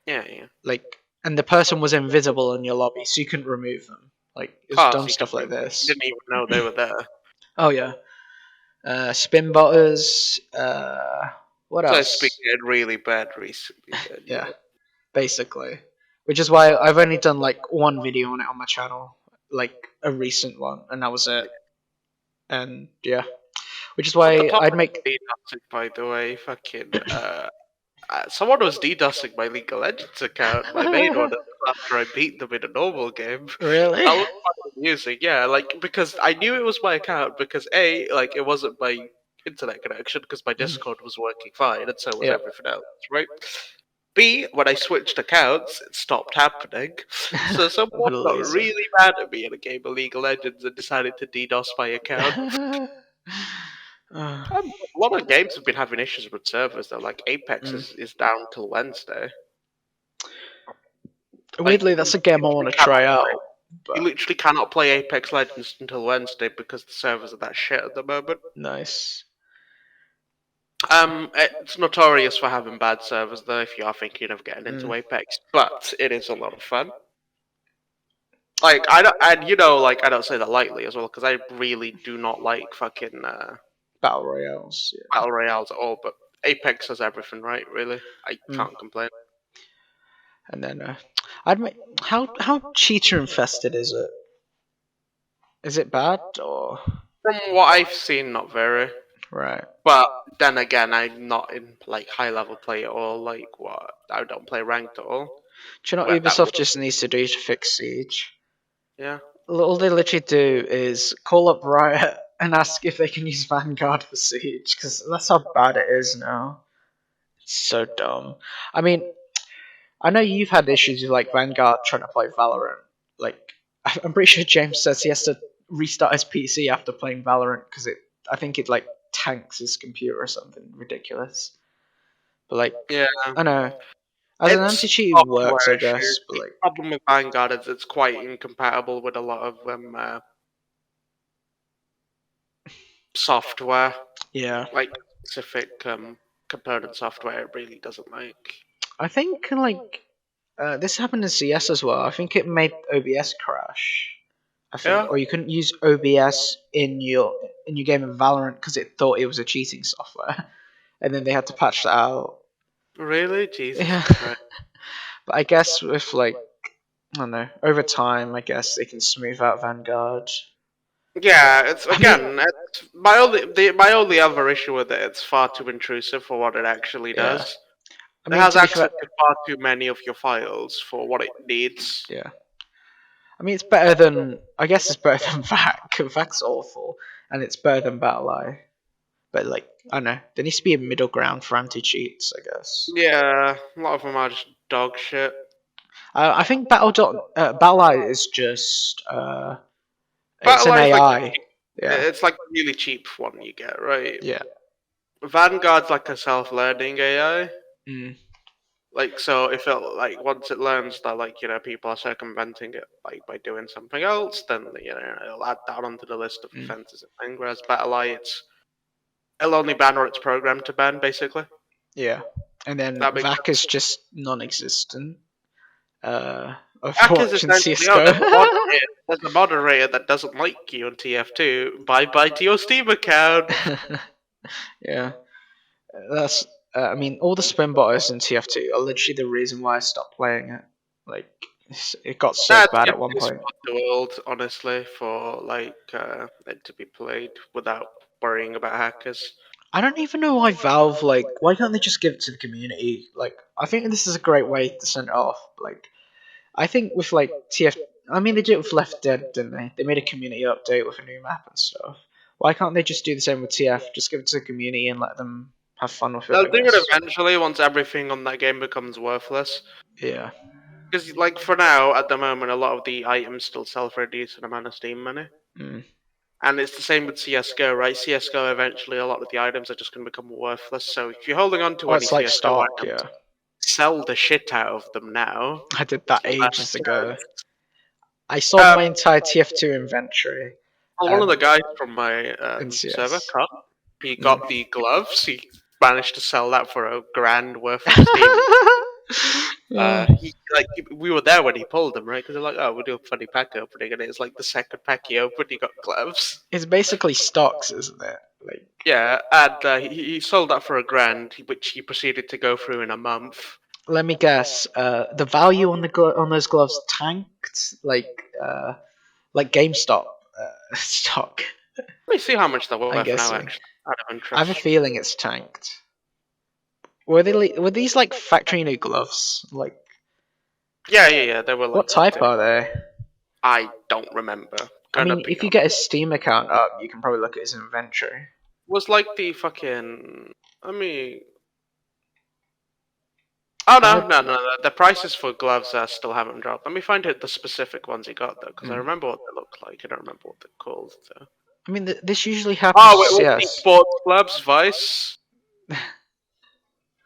B: Yeah, yeah.
A: Like, and the person was invisible in your lobby, so you couldn't remove them. Like, it was
B: Cars
A: dumb
B: you could
A: stuff like
B: remove. You
A: this.
B: didn't even know they were there.
A: Oh yeah, spin botters. What
B: So it's been
A: else?
B: getting really bad recently. Then
A: Yeah,
B: yeah.
A: basically. Which is why I've only done like one video on it on my channel, like a recent one, and that was it. And yeah, which is
B: On the
A: why I'd
B: topic
A: make.
B: of DDoSing, by the way, someone was DDoSing my League of Legends account, my main one, after I beat them in a normal game.
A: Really?
B: That was quite amusing, yeah. Like because I knew it was my account because a like it wasn't my internet connection because my
A: Mm.
B: Discord was working fine and so was
A: Yeah.
B: everything else, right? B, when I switched accounts, it stopped happening. So
A: What
B: someone
A: a
B: got
A: loser.
B: really mad at me in a game of League of Legends and decided to DDoS my account.
A: Uh,
B: A lot of games have been having issues with servers though. Like Apex
A: mm.
B: is down till Wednesday. Like
A: Weirdly, that's a game I want to try out,
B: you
A: but
B: literally cannot play Apex Legends until Wednesday because the servers are that shit at the moment.
A: nice.
B: It's notorious for having bad servers though. If you are thinking of getting into
A: Mm.
B: Apex, but it is a lot of fun. Like I don't, and like I don't say that lightly as well because I really do not like fucking
A: Battle royales.
B: battle royales at all. But Apex has everything right, really. I
A: Yeah. Mm.
B: can't complain.
A: And then I'd make how cheater infested is it? Is it bad or
B: From what I've seen, not very.
A: right?
B: But then again, I'm not in like high level play at all. Like what? I don't play ranked at all.
A: Do you know
B: Where
A: what
B: that
A: Ubisoft
B: would,
A: just needs to do to fix Siege?
B: yeah.
A: All they literally do is call up Riot and ask if they can use Vanguard for Siege, because that's how bad it is now. It's so dumb. I mean, I know you've had issues with like Vanguard trying to play Valorant. Like, I'm pretty sure James says he has to restart his PC after playing Valorant because it. I think it like tanks his computer or something ridiculous. But like,
B: Yeah,
A: I know as an
B: it's
A: anti-cheat it works,
B: software
A: I
B: issue.
A: guess. But
B: The
A: like,
B: problem with Vanguard is it's quite incompatible with a lot of software,
A: yeah,
B: like specific component software. It really doesn't like.
A: I think like this happened in CS as well. I think it made OBS crash. I think,
B: Yeah,
A: or you couldn't use OBS in your game of Valorant because it thought it was a cheating software, and then they had to patch that out.
B: really, Jesus
A: Yeah,
B: Christ.
A: but I guess with like I don't know, over time, I guess they can smooth out Vanguard.
B: Yeah, it's
A: I mean,
B: again, it's my only other issue with it. It's far too intrusive for what it actually
A: yeah.
B: does.
A: I
B: It
A: mean,
B: has
A: to be
B: access
A: fair,
B: to far too many of your files for what it needs.
A: yeah. I mean, it's better than I guess it's better than VAC. VAC's awful, and it's better than Battle Eye. But like, I don't know, there needs to be a middle ground for anti cheats. I guess.
B: Yeah, a lot of them are just dog shit.
A: I think Battle Eye is just it's
B: Battle
A: an
B: Eye is like
A: AI. Yeah,
B: it's like the really cheap one you get, right?
A: yeah.
B: Vanguard's like a self-learning AI.
A: Mm,
B: Like so, if it like once it learns that people are circumventing it like by doing something else, then it'll add that onto the list of
A: mm,
B: offences. And whereas Battle Eye, it'll only ban what it's programmed to ban, basically.
A: yeah. And then
B: That makes
A: VAC is
B: sense.
A: just non-existent.
B: Hackers
A: Overwatch and
B: essentially, oh,
A: CS:GO.
B: there's a moderator that doesn't like you on TF2. Bye bye to your Steam account.
A: Yeah, that's. I mean, all the spin botters in TF2 are literally the reason why I stopped playing it. Like, it got so
B: Nah,
A: bad at one
B: TF2 is
A: point.
B: the world, honestly, for like it to be played without worrying about hackers.
A: I don't even know why Valve why can't they just give it to the community? Like I think this is a great way to send it off. Like I think with TF, I mean they did it with Left Dead, didn't they? They made a community update with a new map and stuff. Why can't they just do the same with TF? Just give it to the community and let them have fun with it.
B: They'll
A: I
B: do it
A: guess.
B: eventually once everything on that game becomes worthless.
A: Yeah.
B: Because, like, for now, at the moment, a lot of the items still sell for a decent amount of Steam money.
A: Mm.
B: And it's the same with CSGO, right? CSGO, eventually, a lot of the items are just going to become worthless. So if you're holding on to
A: Oh,
B: any
A: it's like
B: CSGO
A: stock.
B: items,
A: Yeah.
B: sell the shit out of them now.
A: I did that
B: Uh,
A: ages ago. I sold
B: um,
A: my entire TF2 inventory.
B: one of the guys from my
A: In
B: server,
A: CS.
B: Cut, he
A: Mm.
B: got the gloves. He managed to sell that for $1,000 worth of Steam.
A: Yeah.
B: We were there when he pulled them, right? Because they're like, oh, we'll do a funny pack opening, and it's like the second pack he opened, he got gloves.
A: It's basically stocks, isn't it? Like,
B: Yeah, and he sold that for $1,000, which he proceeded to go through in a month.
A: let me guess. The value on on those gloves tanked, like GameStop stock.
B: Let me see how much they're
A: I'm
B: worth now,
A: guessing.
B: actually, out of
A: I have a
B: interest.
A: feeling it's tanked. Were these like factory new gloves? Like,
B: Yeah, they were like.
A: what type are they?
B: I don't remember.
A: I
B: Gonna
A: mean,
B: be
A: if you
B: honest.
A: get his Steam account up, you can probably look at his inventory.
B: Was like the fucking. Let me. Oh
A: I
B: no. The prices for gloves still haven't dropped. Let me find out the specific ones he got though, because I
A: mm.
B: remember what they look like. I don't remember what they're called though.
A: I mean, this usually happens
B: Oh,
A: with
B: it was the
A: CS.
B: sports gloves, Vice.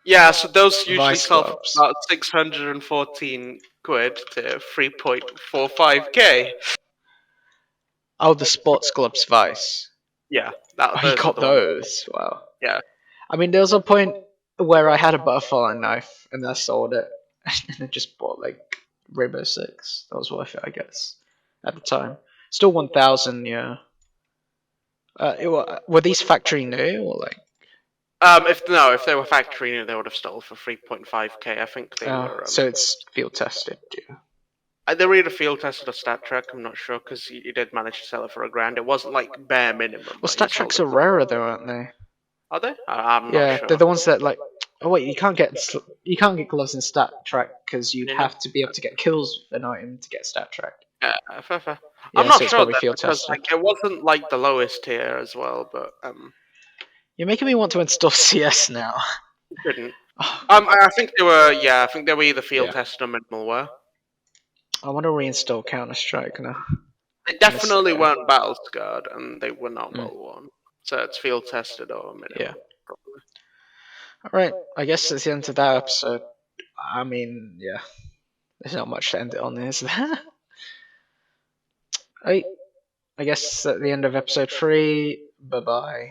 B: Yeah, so those usually
A: Vice
B: sell for
A: gloves.
B: about 614 quid to 3.45k.
A: Oh, the sports gloves Vice.
B: Yeah,
A: Oh, you
B: those are
A: got
B: the ones.
A: those. Wow.
B: Yeah.
A: I mean, there was a point where I had a butterfly knife and I sold it, and I just bought like Rainbow Six. That was worth it, I guess, at the time. Still 1,000, yeah. Were these factory new or like?
B: If they were factory new, they would have sold for 3.5k. I think they
A: Oh,
B: were.
A: so it's field tested. Yeah.
B: They were either field tested or stat track. I'm not sure because he did manage to sell it for $1,000. It wasn't like bare minimum,
A: Well,
B: but he
A: stat
B: sold
A: tracks
B: it.
A: are rarer though, aren't they?
B: Are they? I'm not
A: Yeah, they're
B: sure.
A: the ones that like. Oh wait, you can't get gloves in stat track because you'd
B: You know?
A: have to be able to get kills with an item to get stat track.
B: Fair. I'm
A: Yeah,
B: not
A: so it's
B: sure
A: probably
B: then
A: field
B: because
A: tested.
B: like it wasn't like the lowest tier as well, but
A: You're making me want to install CS now.
B: it didn't.
A: Oh,
B: I think they were. Yeah, I think they were either field
A: yeah.
B: tested or minimal wear.
A: I want to reinstall Counter Strike now.
B: They
A: I miss that
B: definitely
A: game.
B: weren't battle scarred, and they were not
A: Mm,
B: well worn. So it's field tested or
A: yeah.
B: minimum, probably.
A: Alright, I guess that's the end of that episode. I mean, yeah. There's not much to end it on, is there? Right, I guess at the end of episode 3. Bye bye.